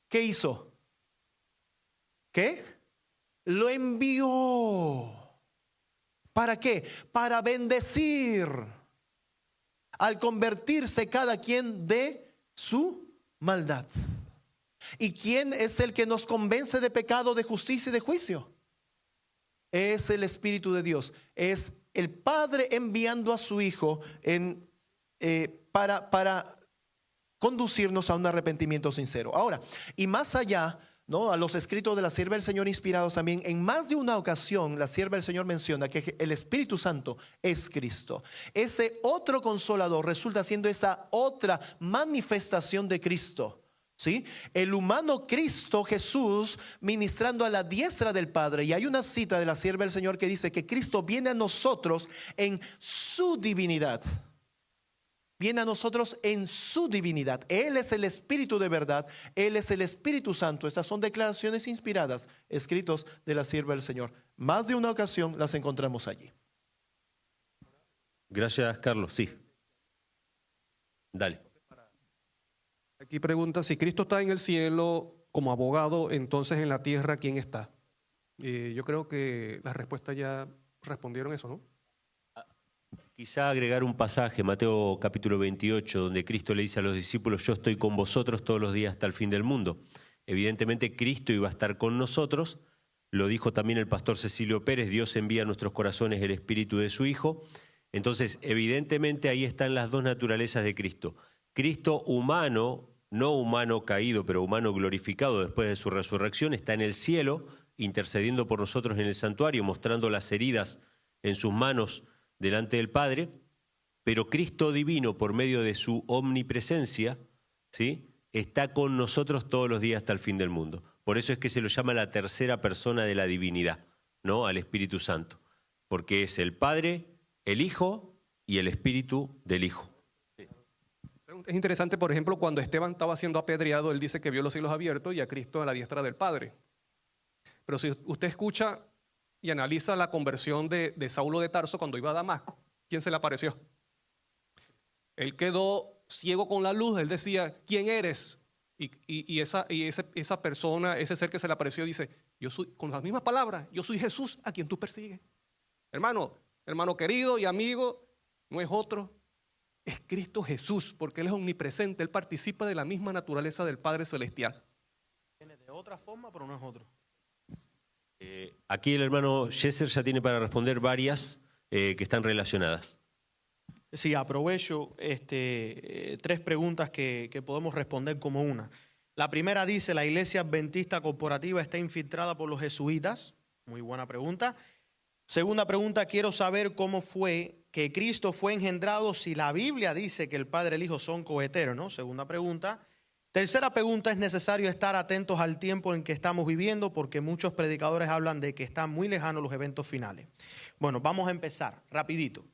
¿qué hizo? ¿Qué? Lo envió. ¿Para qué? Para bendecir, al convertirse cada quien de su maldad. ¿Y quién es el que nos convence de pecado, de justicia y de juicio? Es el Espíritu de Dios. Es el Padre enviando a su Hijo para conducirnos a un arrepentimiento sincero. Ahora, y más allá, ¿no?, a los escritos de la sierva del Señor inspirados también, en más de una ocasión la sierva del Señor menciona que el Espíritu Santo es Cristo. Ese otro consolador resulta siendo esa otra manifestación de Cristo, ¿sí? El humano Cristo Jesús ministrando a la diestra del Padre. Y hay una cita de la sierva del Señor que dice que Cristo viene a nosotros en su divinidad. Viene a nosotros en su divinidad. Él es el Espíritu de verdad. Él es el Espíritu Santo. Estas son declaraciones inspiradas, escritos de la sierva del Señor. Más de una ocasión las encontramos allí. Gracias, Carlos. Sí. Dale. Aquí pregunta, si Cristo está en el cielo como abogado, entonces en la tierra, ¿quién está? Yo creo que las respuestas ya respondieron eso, ¿no? Quizá agregar un pasaje, Mateo capítulo 28, donde Cristo le dice a los discípulos, yo estoy con vosotros todos los días hasta el fin del mundo. Evidentemente Cristo iba a estar con nosotros, lo dijo también el pastor Cecilio Pérez, Dios envía a nuestros corazones el Espíritu de su Hijo. Entonces, evidentemente ahí están las dos naturalezas de Cristo. Cristo humano no humano caído, pero humano glorificado después de su resurrección, está en el cielo, intercediendo por nosotros en el santuario, mostrando las heridas en sus manos delante del Padre, pero Cristo divino, por medio de su omnipresencia, ¿sí?, está con nosotros todos los días hasta el fin del mundo. Por eso es que se lo llama la tercera persona de la divinidad, ¿no?, al Espíritu Santo, porque es el Padre, el Hijo y el Espíritu del Hijo. Es interesante, por ejemplo, cuando Esteban estaba siendo apedreado, él dice que vio los cielos abiertos y a Cristo a la diestra del Padre. Pero si usted escucha y analiza la conversión de Saulo de Tarso cuando iba a Damasco, ¿quién se le apareció? Él quedó ciego con la luz, él decía, ¿quién eres? Y esa persona, ese ser que se le apareció dice, yo soy, con las mismas palabras, yo soy Jesús a quien tú persigues. Hermano querido y amigo, no es otro, es Cristo Jesús, porque Él es omnipresente, Él participa de la misma naturaleza del Padre Celestial. Viene de otra forma, pero no es otro. Aquí el hermano Jesser ya tiene para responder varias que están relacionadas. Sí, aprovecho 3 preguntas que podemos responder como una. La primera dice, ¿la iglesia adventista corporativa está infiltrada por los jesuitas? Muy buena pregunta. Segunda pregunta, quiero saber cómo fue que Cristo fue engendrado si la Biblia dice que el Padre y el Hijo son coeternos. Segunda pregunta. Tercera pregunta, ¿es necesario estar atentos al tiempo en que estamos viviendo? Porque muchos predicadores hablan de que están muy lejanos los eventos finales. Bueno, vamos a empezar rapidito.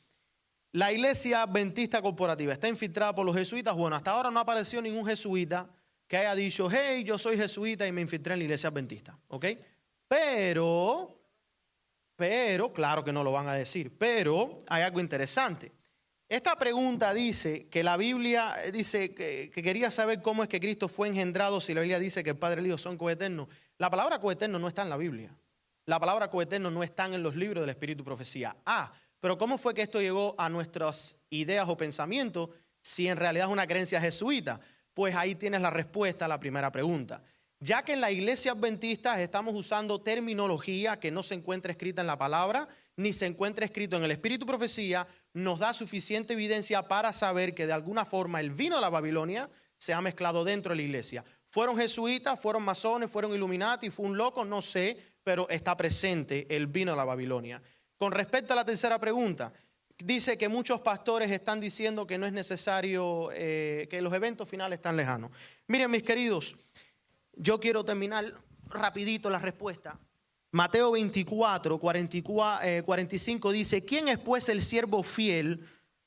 La iglesia adventista corporativa está infiltrada por los jesuitas. Bueno, hasta ahora no apareció ningún jesuita que haya dicho, hey, yo soy jesuita y me infiltré en la iglesia adventista. ¿Ok? Pero, claro que no lo van a decir, pero hay algo interesante. Esta pregunta dice que la Biblia dice que quería saber cómo es que Cristo fue engendrado si la Biblia dice que el Padre y el Hijo son coeternos. La palabra coeterno no está en la Biblia. La palabra coeterno no está en los libros del Espíritu y Profecía. Pero ¿cómo fue que esto llegó a nuestras ideas o pensamientos si en realidad es una creencia jesuita? Pues ahí tienes la respuesta a la primera pregunta. Ya que en la iglesia adventista estamos usando terminología que no se encuentra escrita en la palabra, ni se encuentra escrito en el Espíritu y Profecía, nos da suficiente evidencia para saber que de alguna forma el vino de la Babilonia se ha mezclado dentro de la iglesia. ¿Fueron jesuitas, fueron masones, fueron Illuminati, fue un loco? No sé, pero está presente el vino de la Babilonia. Con respecto a la tercera pregunta, dice que muchos pastores están diciendo que no es necesario, que los eventos finales están lejanos. Miren, mis queridos, yo quiero terminar rapidito la respuesta. Mateo 24, 45 dice, ¿quién es pues el siervo fiel,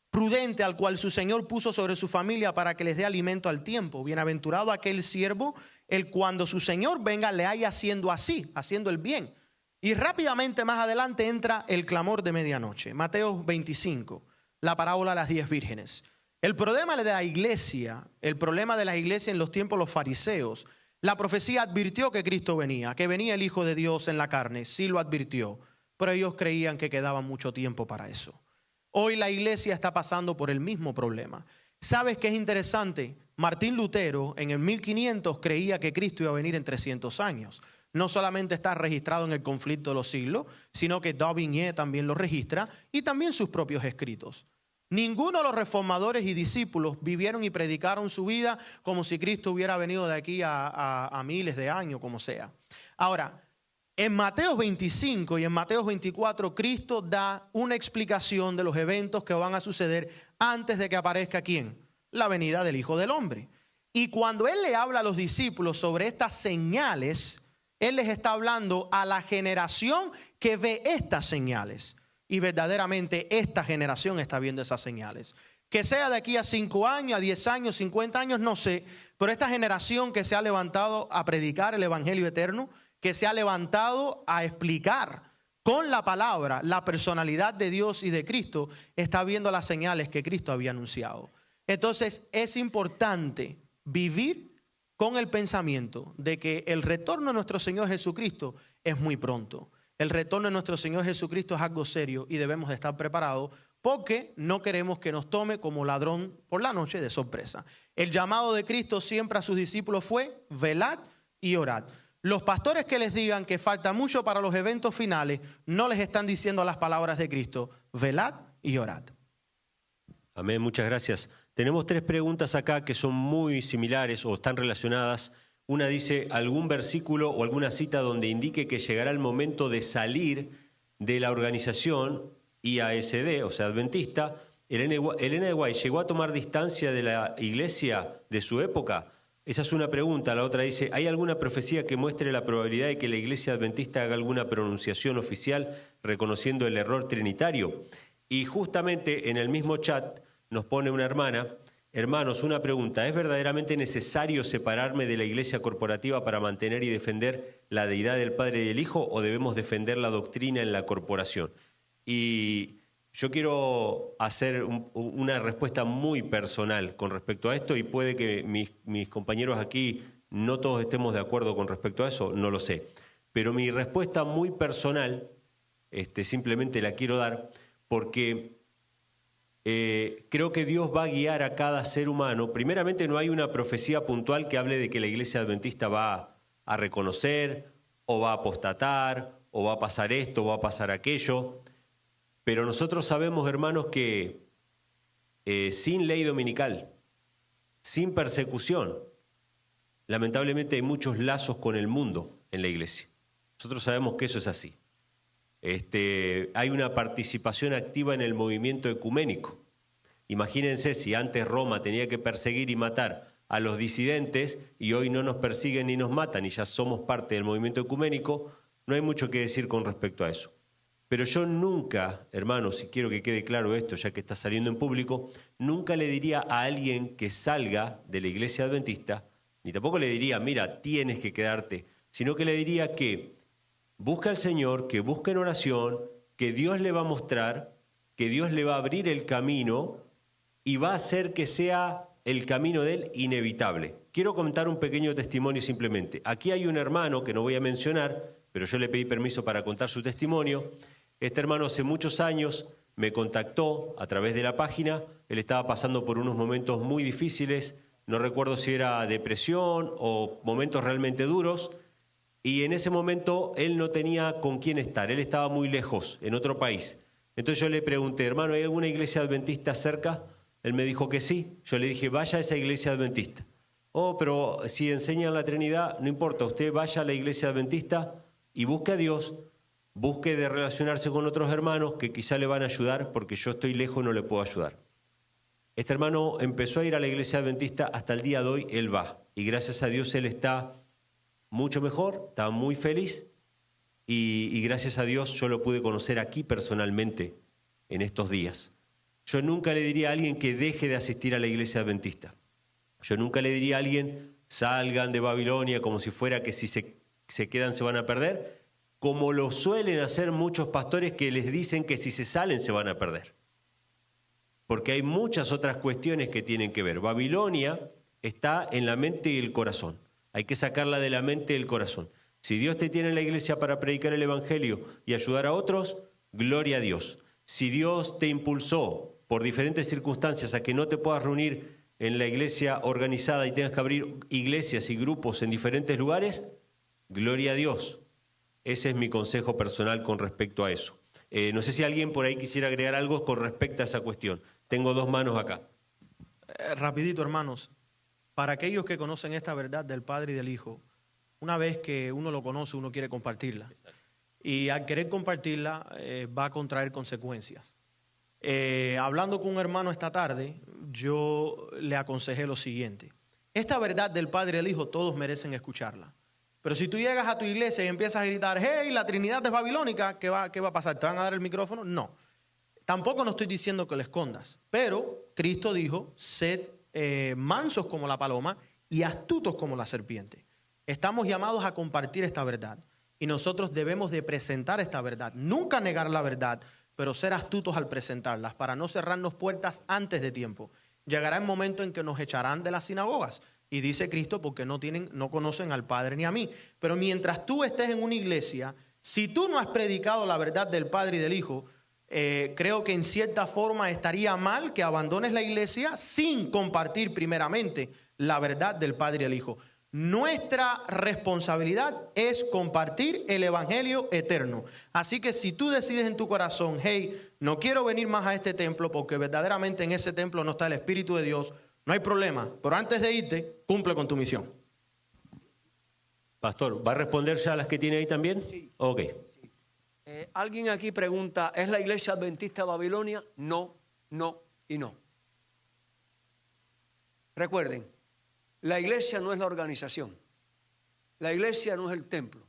prudente, al cual su Señor puso sobre su familia para que les dé alimento al tiempo? Bienaventurado aquel siervo, el cuando su Señor venga le haya haciendo así, haciendo el bien. Y rápidamente más adelante entra el clamor de medianoche. Mateo 25, la parábola de las 10 vírgenes. El problema de la iglesia, en los tiempos de los fariseos, la profecía advirtió que Cristo venía, que venía el Hijo de Dios en la carne, sí lo advirtió, pero ellos creían que quedaba mucho tiempo para eso. Hoy la iglesia está pasando por el mismo problema. ¿Sabes qué es interesante? Martín Lutero en el 1500 creía que Cristo iba a venir en 300 años. No solamente está registrado en el conflicto de los siglos, sino que Daubigné también lo registra y también sus propios escritos. Ninguno de los reformadores y discípulos vivieron y predicaron su vida como si Cristo hubiera venido de aquí a miles de años, como sea. Ahora, en Mateo 25 y en Mateo 24, Cristo da una explicación de los eventos que van a suceder antes de que aparezca ¿quién? La venida del Hijo del Hombre. Y cuando Él le habla a los discípulos sobre estas señales, Él les está hablando a la generación que ve estas señales. Y verdaderamente esta generación está viendo esas señales. Que sea de aquí a 5 años, a 10 años, 50 años, no sé. Pero esta generación que se ha levantado a predicar el Evangelio eterno, que se ha levantado a explicar con la palabra la personalidad de Dios y de Cristo, está viendo las señales que Cristo había anunciado. Entonces es importante vivir con el pensamiento de que el retorno de nuestro Señor Jesucristo es muy pronto. El retorno de nuestro Señor Jesucristo es algo serio y debemos de estar preparados porque no queremos que nos tome como ladrón por la noche de sorpresa. El llamado de Cristo siempre a sus discípulos fue velad y orad. Los pastores que les digan que falta mucho para los eventos finales no les están diciendo las palabras de Cristo, velad y orad. Amén, muchas gracias. Tenemos 3 preguntas acá que son muy similares o están relacionadas. Una dice, ¿algún versículo o alguna cita donde indique que llegará el momento de salir de la organización IASD, o sea, adventista? Elena de White, ¿llegó a tomar distancia de la iglesia de su época? Esa es una pregunta. La otra dice, ¿hay alguna profecía que muestre la probabilidad de que la iglesia adventista haga alguna pronunciación oficial reconociendo el error trinitario? Y justamente en el mismo chat nos pone una hermana, hermanos, una pregunta, ¿es verdaderamente necesario separarme de la iglesia corporativa para mantener y defender la deidad del Padre y del Hijo o debemos defender la doctrina en la corporación? Y yo quiero hacer una respuesta muy personal con respecto a esto y puede que mis compañeros aquí no todos estemos de acuerdo con respecto a eso, no lo sé. Pero mi respuesta muy personal, simplemente la quiero dar porque creo que Dios va a guiar a cada ser humano. Primeramente, no hay una profecía puntual que hable de que la iglesia adventista va a reconocer, o va a apostatar, o va a pasar esto, o va a pasar aquello. Pero nosotros sabemos, hermanos, que sin ley dominical, sin persecución, lamentablemente hay muchos lazos con el mundo en la iglesia. Nosotros sabemos que eso es así. Hay una participación activa en el movimiento ecuménico. Imagínense si antes Roma tenía que perseguir y matar a los disidentes y hoy no nos persiguen ni nos matan y ya somos parte del movimiento ecuménico, no hay mucho que decir con respecto a eso. Pero yo nunca, hermanos, y quiero que quede claro esto ya que está saliendo en público, nunca le diría a alguien que salga de la iglesia adventista, ni tampoco le diría, mira, tienes que quedarte, sino que le diría que busca al Señor, que busque en oración, que Dios le va a mostrar, que Dios le va a abrir el camino y va a hacer que sea el camino de Él inevitable. Quiero comentar un pequeño testimonio simplemente. Aquí hay un hermano que no voy a mencionar, pero yo le pedí permiso para contar su testimonio. Este hermano hace muchos años me contactó a través de la página. Él estaba pasando por unos momentos muy difíciles, no recuerdo si era depresión o momentos realmente duros. Y en ese momento él no tenía con quién estar, él estaba muy lejos, en otro país. Entonces yo le pregunté, hermano, ¿hay alguna iglesia adventista cerca? Él me dijo que sí. Yo le dije, vaya a esa iglesia adventista. Oh, pero si enseñan la Trinidad, no importa, usted vaya a la iglesia adventista y busque a Dios, busque de relacionarse con otros hermanos que quizá le van a ayudar porque yo estoy lejos y no le puedo ayudar. Este hermano empezó a ir a la iglesia adventista, hasta el día de hoy él va. Y gracias a Dios él está mucho mejor, está muy feliz y gracias a Dios yo lo pude conocer aquí personalmente en estos días. Yo nunca le diría a alguien que deje de asistir a la iglesia adventista. Yo nunca le diría a alguien salgan de Babilonia como si fuera que si se quedan se van a perder, como lo suelen hacer muchos pastores que les dicen que si se salen se van a perder. Porque hay muchas otras cuestiones que tienen que ver. Babilonia está en la mente y el corazón. Hay que sacarla de la mente y del corazón. Si Dios te tiene en la iglesia para predicar el evangelio y ayudar a otros, gloria a Dios. Si Dios te impulsó por diferentes circunstancias a que no te puedas reunir en la iglesia organizada y tengas que abrir iglesias y grupos en diferentes lugares, gloria a Dios. Ese es mi consejo personal con respecto a eso. No sé si alguien por ahí quisiera agregar algo con respecto a esa cuestión. Tengo 2 manos acá. Rapidito, hermanos. Para aquellos que conocen esta verdad del Padre y del Hijo, una vez que uno lo conoce, uno quiere compartirla. Y al querer compartirla, va a contraer consecuencias. Hablando con un hermano esta tarde, yo le aconsejé lo siguiente. Esta verdad del Padre y del Hijo, todos merecen escucharla. Pero si tú llegas a tu iglesia y empiezas a gritar, hey, la Trinidad es babilónica, ¿qué va a pasar? ¿Te van a dar el micrófono? No. Tampoco no estoy diciendo que lo escondas. Pero Cristo dijo, sed mansos como la paloma y astutos como la serpiente. Estamos llamados a compartir esta verdad y nosotros debemos de presentar esta verdad. Nunca negar la verdad, pero ser astutos al presentarlas para no cerrarnos puertas antes de tiempo. Llegará el momento en que nos echarán de las sinagogas. Y dice Cristo porque no conocen al Padre ni a mí. Pero mientras tú estés en una iglesia, si tú no has predicado la verdad del Padre y del Hijo, creo que en cierta forma estaría mal que abandones la iglesia sin compartir primeramente la verdad del Padre y del Hijo. Nuestra responsabilidad es compartir el evangelio eterno. Así que si tú decides en tu corazón, hey, no quiero venir más a este templo porque verdaderamente en ese templo no está el Espíritu de Dios, no hay problema, pero antes de irte, cumple con tu misión. Pastor, ¿va a responder ya a las que tiene ahí también? Sí. Ok. Alguien aquí pregunta, ¿es la iglesia adventista de Babilonia? No, no y no. Recuerden, la iglesia no es la organización. La iglesia no es el templo.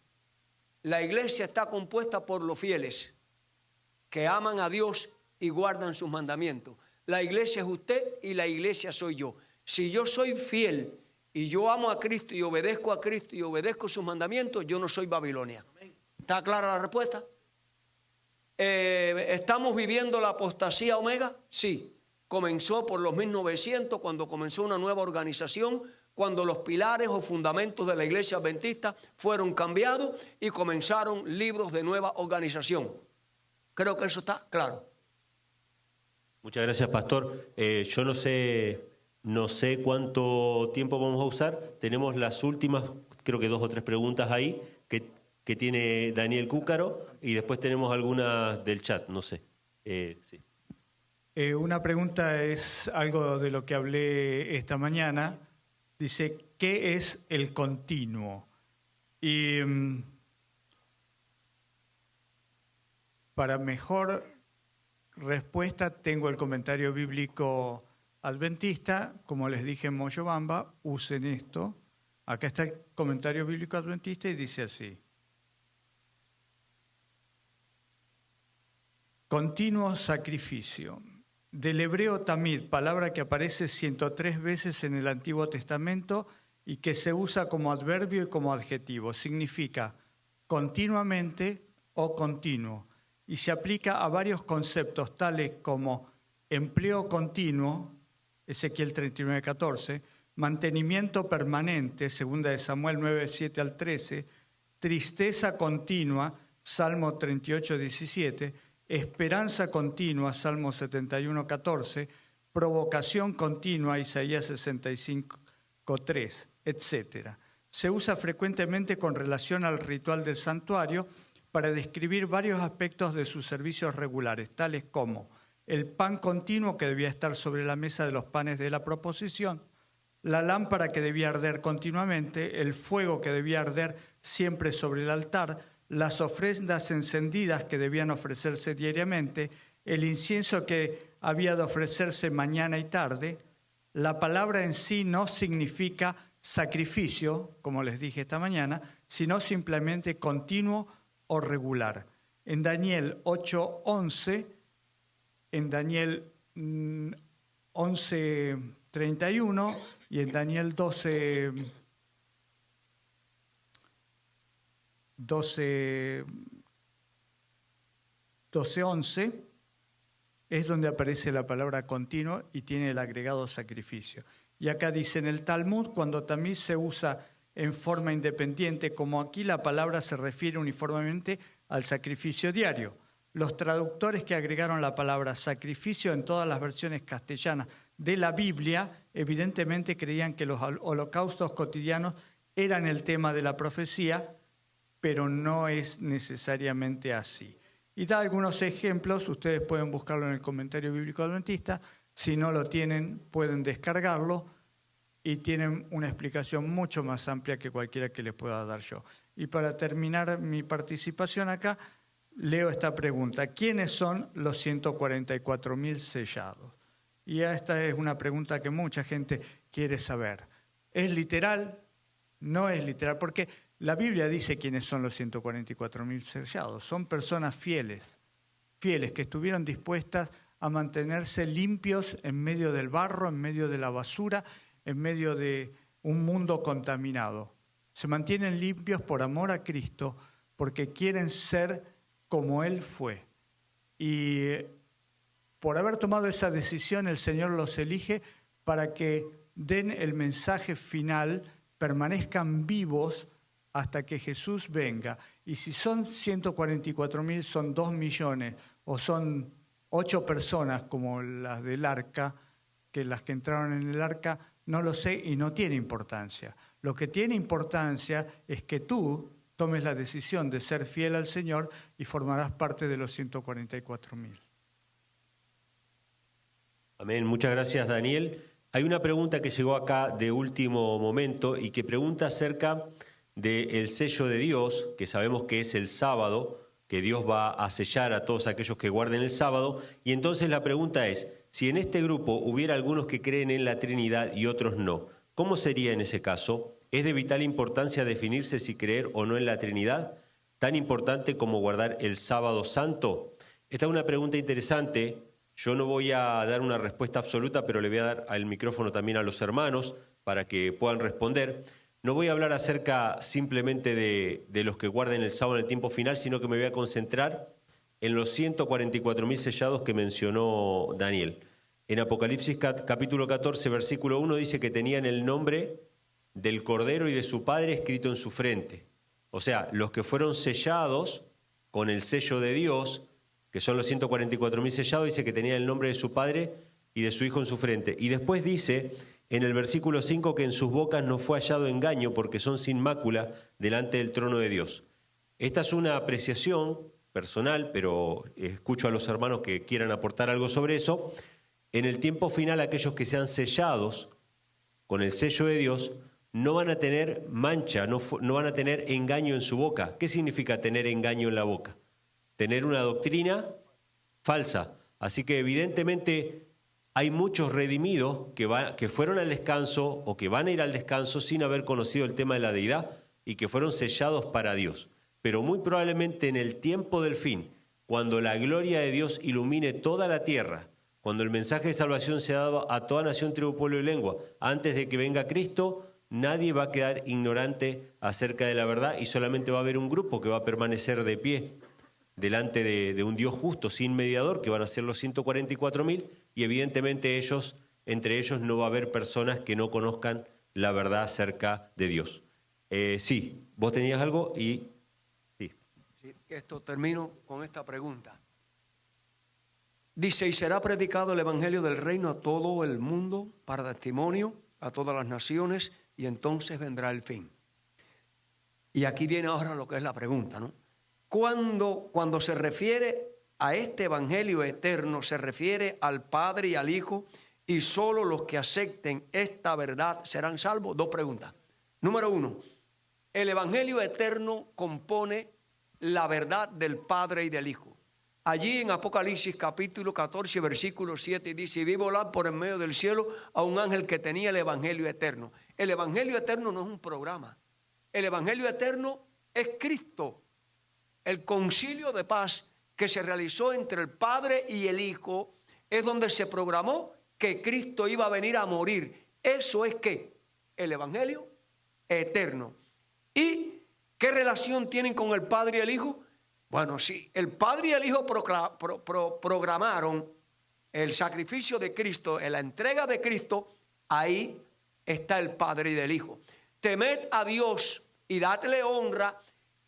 La iglesia está compuesta por los fieles que aman a Dios y guardan sus mandamientos. La iglesia es usted y la iglesia soy yo. Si yo soy fiel y yo amo a Cristo y obedezco a Cristo y obedezco sus mandamientos, yo no soy Babilonia. ¿Está clara la respuesta? ¿Estamos viviendo la apostasía omega? Sí. Comenzó por los 1900, cuando comenzó una nueva organización, cuando los pilares o fundamentos de la iglesia adventista fueron cambiados y comenzaron libros de nueva organización. Creo que eso está claro. Muchas gracias, Pastor. Yo no sé cuánto tiempo vamos a usar. Tenemos las últimas, creo que 2 o 3 preguntas ahí que tiene Daniel Cúcaro y después tenemos algunas del chat, no sé. Sí. Una pregunta es algo de lo que hablé esta mañana. Dice, ¿qué es el continuo? Y para mejor respuesta tengo el comentario bíblico adventista. Como les dije en Moyobamba, usen esto. Acá está el comentario bíblico adventista y dice así. Continuo sacrificio. Del hebreo tamid, palabra que aparece 103 veces en el Antiguo Testamento y que se usa como adverbio y como adjetivo. Significa continuamente o continuo y se aplica a varios conceptos tales como empleo continuo, Ezequiel 39:14, mantenimiento permanente, 2 Samuel 9:7 al 13, tristeza continua, Salmo 38:17, esperanza continua, Salmo 71:14, provocación continua, Isaías 65:3, etc. Se usa frecuentemente con relación al ritual del santuario para describir varios aspectos de sus servicios regulares, tales como el pan continuo que debía estar sobre la mesa de los panes de la proposición, la lámpara que debía arder continuamente, el fuego que debía arder siempre sobre el altar, las ofrendas encendidas que debían ofrecerse diariamente, el incienso que había de ofrecerse mañana y tarde. La palabra en sí no significa sacrificio, como les dije esta mañana, sino simplemente continuo o regular. En Daniel 8:11, en Daniel 11:31 y en Daniel 12:11 es donde aparece la palabra continuo y tiene el agregado sacrificio. Y acá dice en el Talmud, cuando tamiz se usa en forma independiente, como aquí la palabra se refiere uniformemente al sacrificio diario. Los traductores que agregaron la palabra sacrificio en todas las versiones castellanas de la Biblia, evidentemente creían que los holocaustos cotidianos eran el tema de la profecía, pero no es necesariamente así. Y da algunos ejemplos, ustedes pueden buscarlo en el comentario bíblico adventista, si no lo tienen pueden descargarlo y tienen una explicación mucho más amplia que cualquiera que les pueda dar yo. Y para terminar mi participación acá, leo esta pregunta: ¿quiénes son los 144.000 sellados? Y esta es una pregunta que mucha gente quiere saber. ¿Es literal? No es literal, porque la Biblia dice quiénes son los 144.000 sellados. Son personas fieles que estuvieron dispuestas a mantenerse limpios en medio del barro, en medio de la basura, en medio de un mundo contaminado. Se mantienen limpios por amor a Cristo, porque quieren ser como Él fue. Y por haber tomado esa decisión, el Señor los elige para que den el mensaje final, permanezcan vivos hasta que Jesús venga. Y si son 144.000, son 2 millones, o son 8 personas como las del arca, que las que entraron en el arca, no lo sé y no tiene importancia. Lo que tiene importancia es que tú tomes la decisión de ser fiel al Señor y formarás parte de los 144.000. Amén. Muchas gracias, Daniel. Hay una pregunta que llegó acá de último momento y que pregunta acerca del sello de Dios, que sabemos que es el sábado, que Dios va a sellar a todos aquellos que guarden el sábado. Y entonces la pregunta es, si en este grupo hubiera algunos que creen en la Trinidad y otros no, ¿cómo sería en ese caso? ¿Es de vital importancia definirse si creer o no en la Trinidad? ¿Tan importante como guardar el sábado santo? Esta es una pregunta interesante. Yo no voy a dar una respuesta absoluta, pero le voy a dar el micrófono también a los hermanos para que puedan responder. No voy a hablar acerca simplemente de los que guarden el sábado en el tiempo final, sino que me voy a concentrar en los 144.000 sellados que mencionó Daniel. En Apocalipsis capítulo 14, versículo 1 dice que tenían el nombre del Cordero y de su Padre escrito en su frente. O sea, los que fueron sellados con el sello de Dios, que son los 144.000 sellados, dice que tenían el nombre de su Padre y de su Hijo en su frente. Y después dice en el versículo 5 que en sus bocas no fue hallado engaño porque son sin mácula delante del trono de Dios. Esta es una apreciación personal, pero escucho a los hermanos que quieran aportar algo sobre eso. En el tiempo final, aquellos que sean sellados con el sello de Dios no van a tener mancha, no van a tener engaño en su boca. ¿Qué significa tener engaño en la boca? Tener una doctrina falsa. Así que evidentemente hay muchos redimidos que fueron al descanso o que van a ir al descanso sin haber conocido el tema de la deidad y que fueron sellados para Dios. Pero muy probablemente en el tiempo del fin, cuando la gloria de Dios ilumine toda la tierra, cuando el mensaje de salvación sea dado a toda nación, tribu, pueblo y lengua, antes de que venga Cristo, nadie va a quedar ignorante acerca de la verdad y solamente va a haber un grupo que va a permanecer de pie delante de un Dios justo, sin mediador, que van a ser los 144.000, y evidentemente entre ellos no va a haber personas que no conozcan la verdad acerca de Dios. Sí, vos tenías algo y... Sí. Sí, termino con esta pregunta. Dice, y será predicado el evangelio del reino a todo el mundo para testimonio a todas las naciones, y entonces vendrá el fin. Y aquí viene ahora lo que es la pregunta, ¿no? Cuando se refiere a este evangelio eterno, se refiere al Padre y al Hijo, y solo los que acepten esta verdad serán salvos. Dos preguntas. Número uno, el evangelio eterno compone la verdad del Padre y del Hijo. Allí en Apocalipsis capítulo 14, versículo 7 dice, y vi volar por en medio del cielo a un ángel que tenía el evangelio eterno. El evangelio eterno no es un programa. El evangelio eterno es Cristo. El concilio de paz que se realizó entre el Padre y el Hijo es donde se programó que Cristo iba a venir a morir. Eso es ¿qué? El evangelio eterno. ¿Y qué relación tienen con el Padre y el Hijo? Bueno, sí, el Padre y el Hijo programaron el sacrificio de Cristo, la entrega de Cristo, ahí está el Padre y el Hijo. Temed a Dios y dadle honra.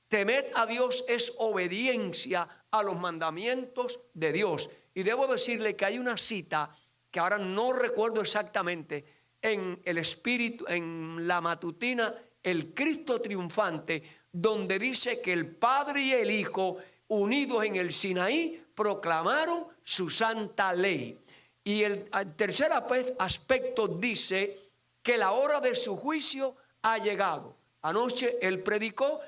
Temed a Dios es obediencia a los mandamientos de Dios. Y debo decirle que hay una cita que ahora no recuerdo exactamente en el Espíritu, en la matutina, el Cristo triunfante, donde dice que el Padre y el Hijo, unidos en el Sinaí, proclamaron su santa ley. Y el tercer aspecto dice que la hora de su juicio ha llegado. Anoche él predicó,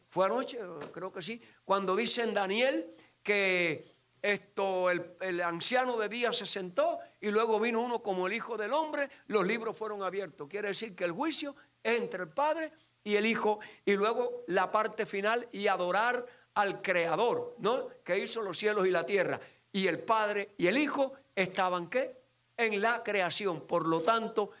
fue anoche, creo que sí, cuando dice en Daniel que el anciano de día se sentó y luego vino uno como el Hijo del Hombre, los libros fueron abiertos. Quiere decir que el juicio es entre el Padre y el Hijo, y luego la parte final, y adorar al Creador, ¿no? Que hizo los cielos y la tierra. Y el Padre y el Hijo estaban, ¿qué? En la creación. Por lo tanto,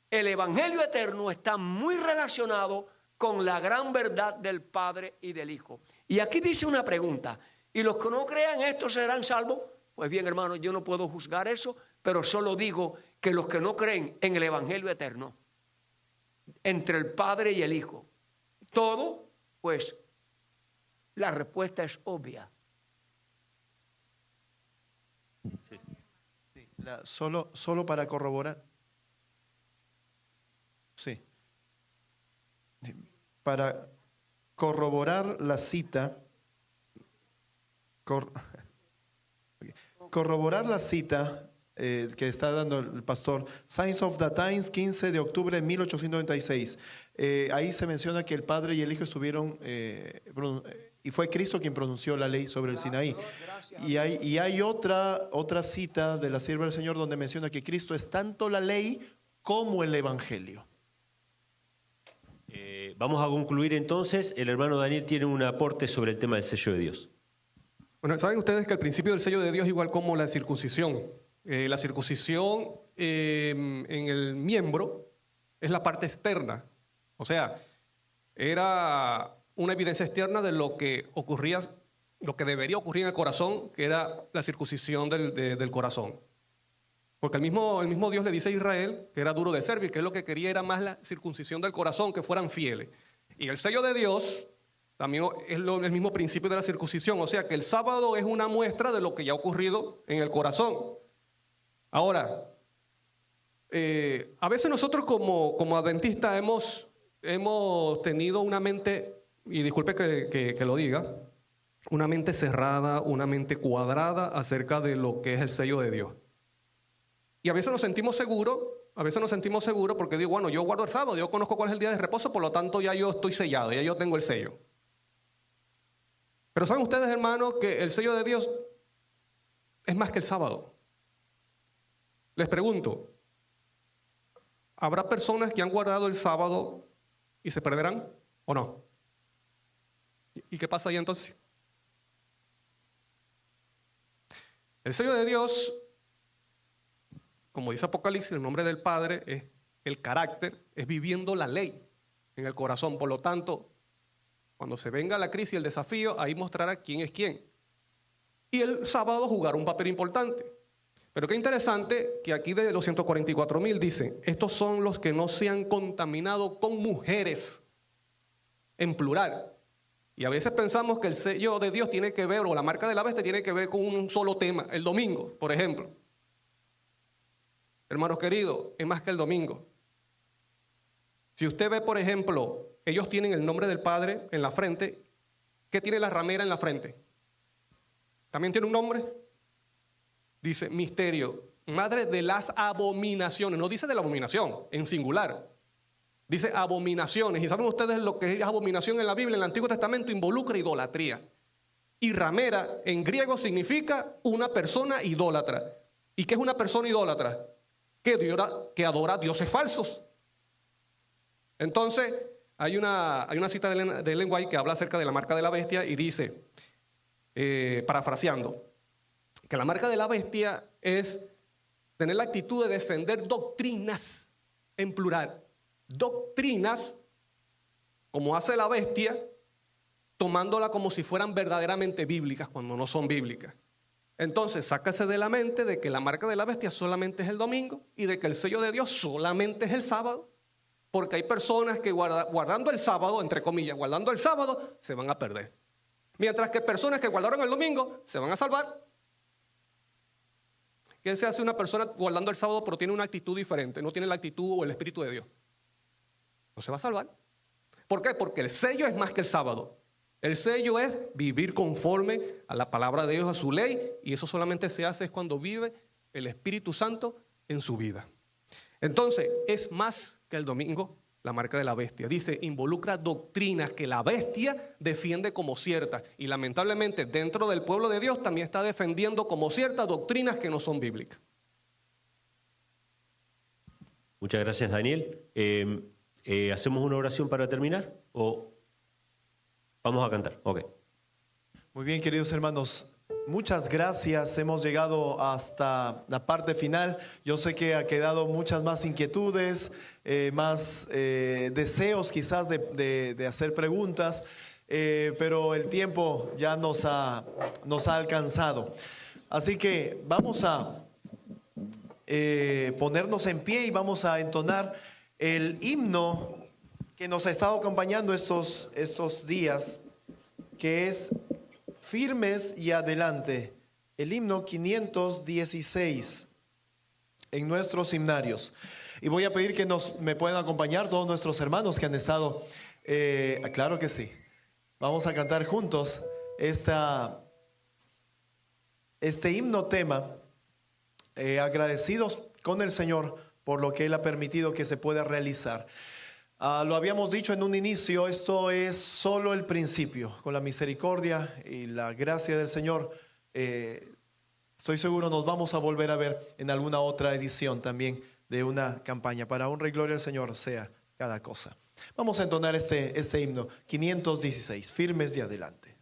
el evangelio eterno está muy relacionado con la gran verdad del Padre y del Hijo. Y aquí dice una pregunta, ¿y los que no crean esto serán salvos? Pues bien, hermanos, yo no puedo juzgar eso, pero solo digo que los que no creen en el evangelio eterno, entre el Padre y el Hijo, todo, pues la respuesta es obvia. Sí, solo para corroborar. Sí. Para corroborar la cita, corroborar la cita que está dando el pastor. Signs of the Times, 15 de octubre de 1896. Ahí se menciona que el Padre y el Hijo estuvieron, y fue Cristo quien pronunció la ley sobre el Sinaí. Y hay otra cita de la sierva del Señor donde menciona que Cristo es tanto la ley como el Evangelio. Vamos a concluir entonces. El hermano Daniel tiene un aporte sobre el tema del sello de Dios. Bueno, saben ustedes que el principio del sello de Dios es igual como la circuncisión. La circuncisión en el miembro es la parte externa. O sea, era una evidencia externa de lo que ocurría, lo que debería ocurrir en el corazón, que era la circuncisión del corazón. Porque el mismo Dios le dice a Israel que era duro de servir, que es lo que quería era más la circuncisión del corazón, que fueran fieles. Y el sello de Dios también es el mismo principio de la circuncisión. O sea que el sábado es una muestra de lo que ya ha ocurrido en el corazón. Ahora, a veces nosotros como adventistas hemos tenido una mente, y disculpe que lo diga, una mente cerrada, una mente cuadrada acerca de lo que es el sello de Dios. Y a veces nos sentimos seguros porque digo, bueno, yo guardo el sábado, yo conozco cuál es el día de reposo, por lo tanto ya yo estoy sellado, ya yo tengo el sello. Pero ¿saben ustedes, hermanos, que el sello de Dios es más que el sábado? Les pregunto, ¿habrá personas que han guardado el sábado y se perderán o no? ¿Y qué pasa ahí entonces? El sello de Dios, como dice Apocalipsis, el nombre del Padre es el carácter, es viviendo la ley en el corazón. Por lo tanto, cuando se venga la crisis y el desafío, ahí mostrará quién es quién. Y el sábado jugará un papel importante. Pero qué interesante que aquí de los 144,000 dice, estos son los que no se han contaminado con mujeres, en plural. Y a veces pensamos que el sello de Dios tiene que ver, o la marca de la bestia tiene que ver con un solo tema, el domingo, por ejemplo. Hermanos queridos, es más que el domingo. Si usted ve, por ejemplo, ellos tienen el nombre del Padre en la frente. ¿Qué tiene la ramera en la frente? ¿También tiene un nombre? Dice, misterio, madre de las abominaciones. No dice de la abominación, en singular. Dice abominaciones. ¿Y saben ustedes lo que es abominación en la Biblia? En el Antiguo Testamento involucra idolatría. Y ramera en griego significa una persona idólatra. ¿Y qué es una persona idólatra? Que adora dioses falsos. Entonces, hay una cita de Ellen White que habla acerca de la marca de la bestia y dice, parafraseando, que la marca de la bestia es tener la actitud de defender doctrinas en plural. Doctrinas, como hace la bestia, tomándola como si fueran verdaderamente bíblicas cuando no son bíblicas. Entonces, sácase de la mente de que la marca de la bestia solamente es el domingo y de que el sello de Dios solamente es el sábado, porque hay personas que guardando el sábado, entre comillas, guardando el sábado, se van a perder. Mientras que personas que guardaron el domingo se van a salvar. ¿Qué se hace una persona guardando el sábado pero tiene una actitud diferente? No tiene la actitud o el Espíritu de Dios. No se va a salvar. ¿Por qué? Porque el sello es más que el sábado. El sello es vivir conforme a la palabra de Dios, a su ley, y eso solamente se hace cuando vive el Espíritu Santo en su vida. Entonces, es más que el domingo la marca de la bestia. Dice, involucra doctrinas que la bestia defiende como ciertas. Y lamentablemente, dentro del pueblo de Dios también está defendiendo como ciertas doctrinas que no son bíblicas. Muchas gracias, Daniel. ¿Hacemos una oración para terminar o vamos a cantar? Ok. Muy bien, queridos hermanos. Muchas gracias, hemos llegado hasta la parte final. Yo sé que ha quedado muchas más inquietudes, más deseos quizás de hacer preguntas, pero el tiempo ya nos ha alcanzado. Así que vamos a ponernos en pie y vamos a entonar el himno que nos ha estado acompañando estos días, que es Firmes y Adelante, el himno 516 en nuestros himnarios. Y voy a pedir que me puedan acompañar todos nuestros hermanos que han estado, claro que sí, vamos a cantar juntos este himno tema agradecidos con el Señor por lo que Él ha permitido que se pueda realizar. Lo habíamos dicho en un inicio, esto es solo el principio. Con la misericordia y la gracia del Señor, estoy seguro nos vamos a volver a ver en alguna otra edición también de una campaña. Para honra y gloria al Señor sea cada cosa. Vamos a entonar este himno 516, firmes y adelante.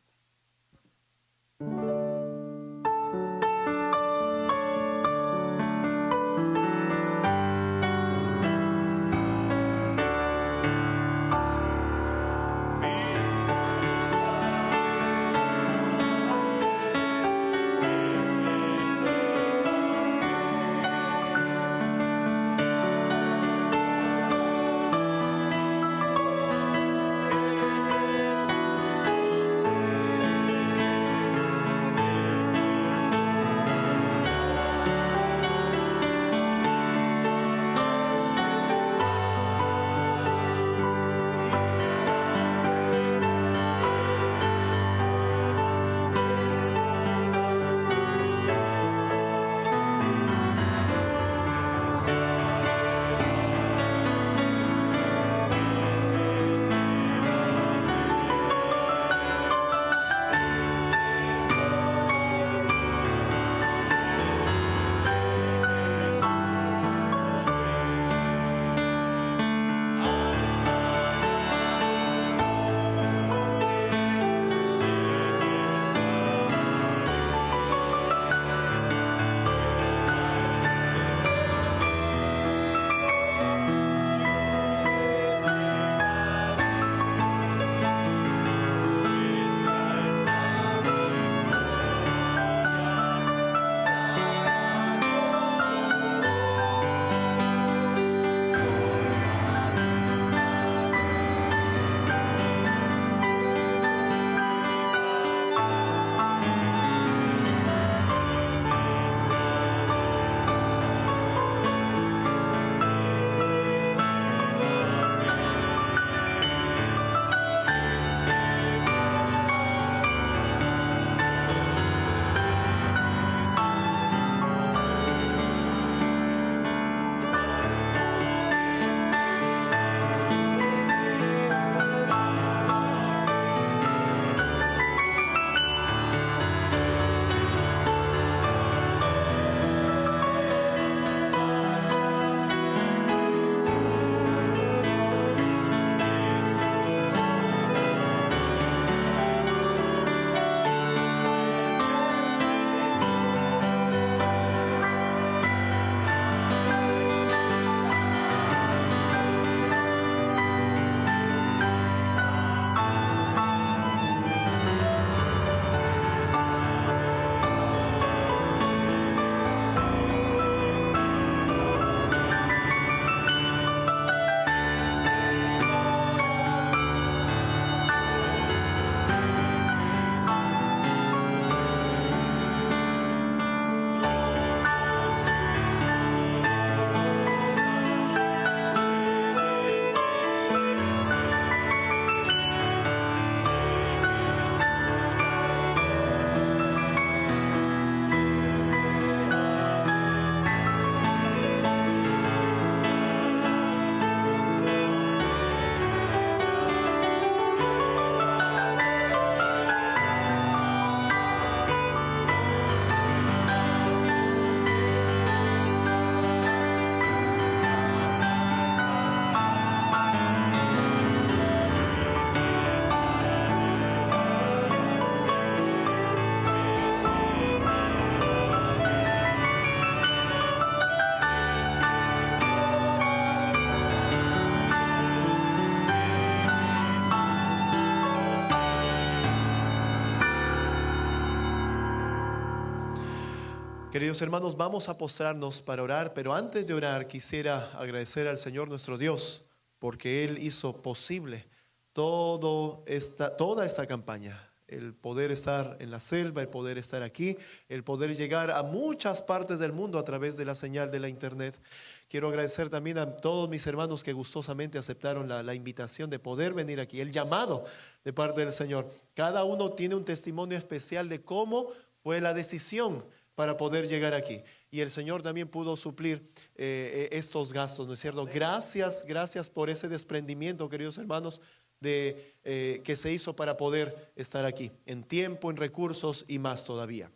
Queridos hermanos, vamos a postrarnos para orar, pero antes de orar quisiera agradecer al Señor nuestro Dios, porque Él hizo posible toda esta campaña. El poder estar en la selva, el poder estar aquí, el poder llegar a muchas partes del mundo a través de la señal de la internet. Quiero agradecer también a todos mis hermanos que gustosamente aceptaron la invitación de poder venir aquí, el llamado de parte del Señor. Cada uno tiene un testimonio especial de cómo fue la decisión para poder llegar aquí. Y el Señor también pudo suplir estos gastos, ¿no es cierto? Gracias por ese desprendimiento, queridos hermanos, que se hizo para poder estar aquí, en tiempo, en recursos y más todavía.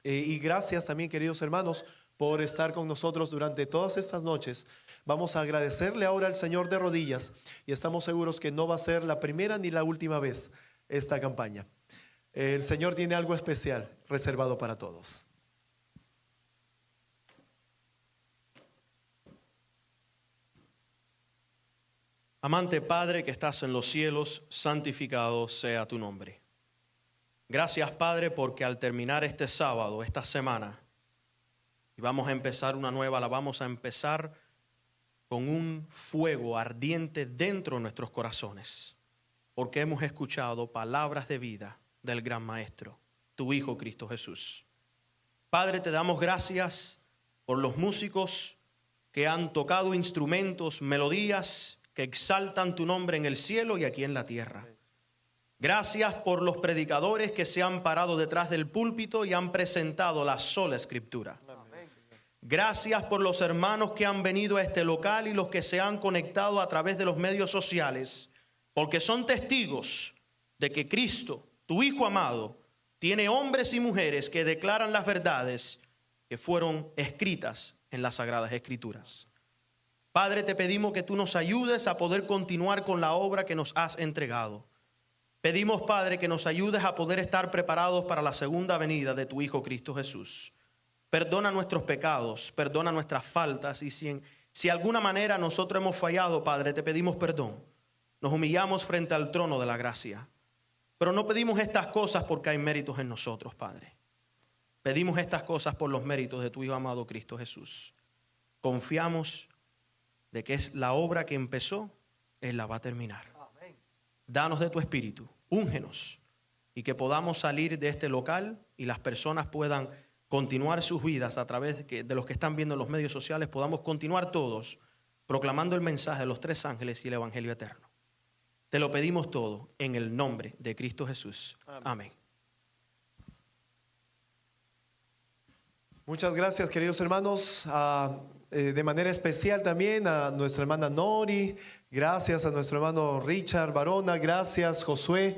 Y gracias también, queridos hermanos, por estar con nosotros durante todas estas noches. Vamos a agradecerle ahora al Señor de rodillas y estamos seguros que no va a ser la primera ni la última vez esta campaña. El Señor tiene algo especial reservado para todos. Amante Padre que estás en los cielos, santificado sea tu nombre. Gracias, Padre, porque al terminar este sábado, esta semana, y vamos a empezar una nueva, la vamos a empezar con un fuego ardiente dentro de nuestros corazones, porque hemos escuchado palabras de vida del gran Maestro, tu Hijo Cristo Jesús. Padre, te damos gracias por los músicos que han tocado instrumentos, melodías que exaltan tu nombre en el cielo y aquí en la tierra. Gracias por los predicadores que se han parado detrás del púlpito y han presentado la sola Escritura. Gracias por los hermanos que han venido a este local y los que se han conectado a través de los medios sociales, porque son testigos de que Cristo, tu Hijo amado, tiene hombres y mujeres que declaran las verdades que fueron escritas en las Sagradas Escrituras. Padre, te pedimos que tú nos ayudes a poder continuar con la obra que nos has entregado. Pedimos, Padre, que nos ayudes a poder estar preparados para la segunda venida de tu Hijo Cristo Jesús. Perdona nuestros pecados, perdona nuestras faltas y si de alguna manera nosotros hemos fallado, Padre, te pedimos perdón. Nos humillamos frente al trono de la gracia. Pero no pedimos estas cosas porque hay méritos en nosotros, Padre. Pedimos estas cosas por los méritos de tu Hijo amado Cristo Jesús. Confiamos de que es la obra que empezó, Él la va a terminar. Danos de tu espíritu, úngenos y que podamos salir de este local y las personas puedan continuar sus vidas a través de los que están viendo en los medios sociales, podamos continuar todos proclamando el mensaje de los tres ángeles y el evangelio eterno. Te lo pedimos todo en el nombre de Cristo Jesús. Amén. Muchas gracias, queridos hermanos. De manera especial también a nuestra hermana Nori, gracias a nuestro hermano Richard Barona, gracias Josué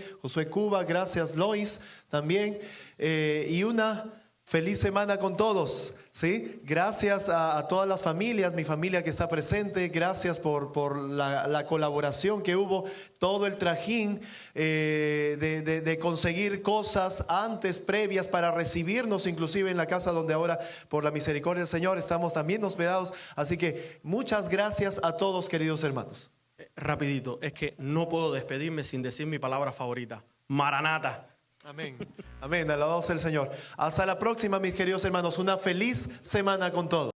Cuba, gracias Lois también, y una feliz semana con todos, ¿sí? Gracias a todas las familias, mi familia que está presente, gracias por la colaboración que hubo, todo el trajín de conseguir cosas antes, previas, para recibirnos inclusive en la casa donde ahora por la misericordia del Señor estamos también hospedados, así que muchas gracias a todos, queridos hermanos. Rapidito, es que no puedo despedirme sin decir mi palabra favorita, Maranata. Amén, amén, alabado sea el Señor. Hasta la próxima, mis queridos hermanos, una feliz semana con todos.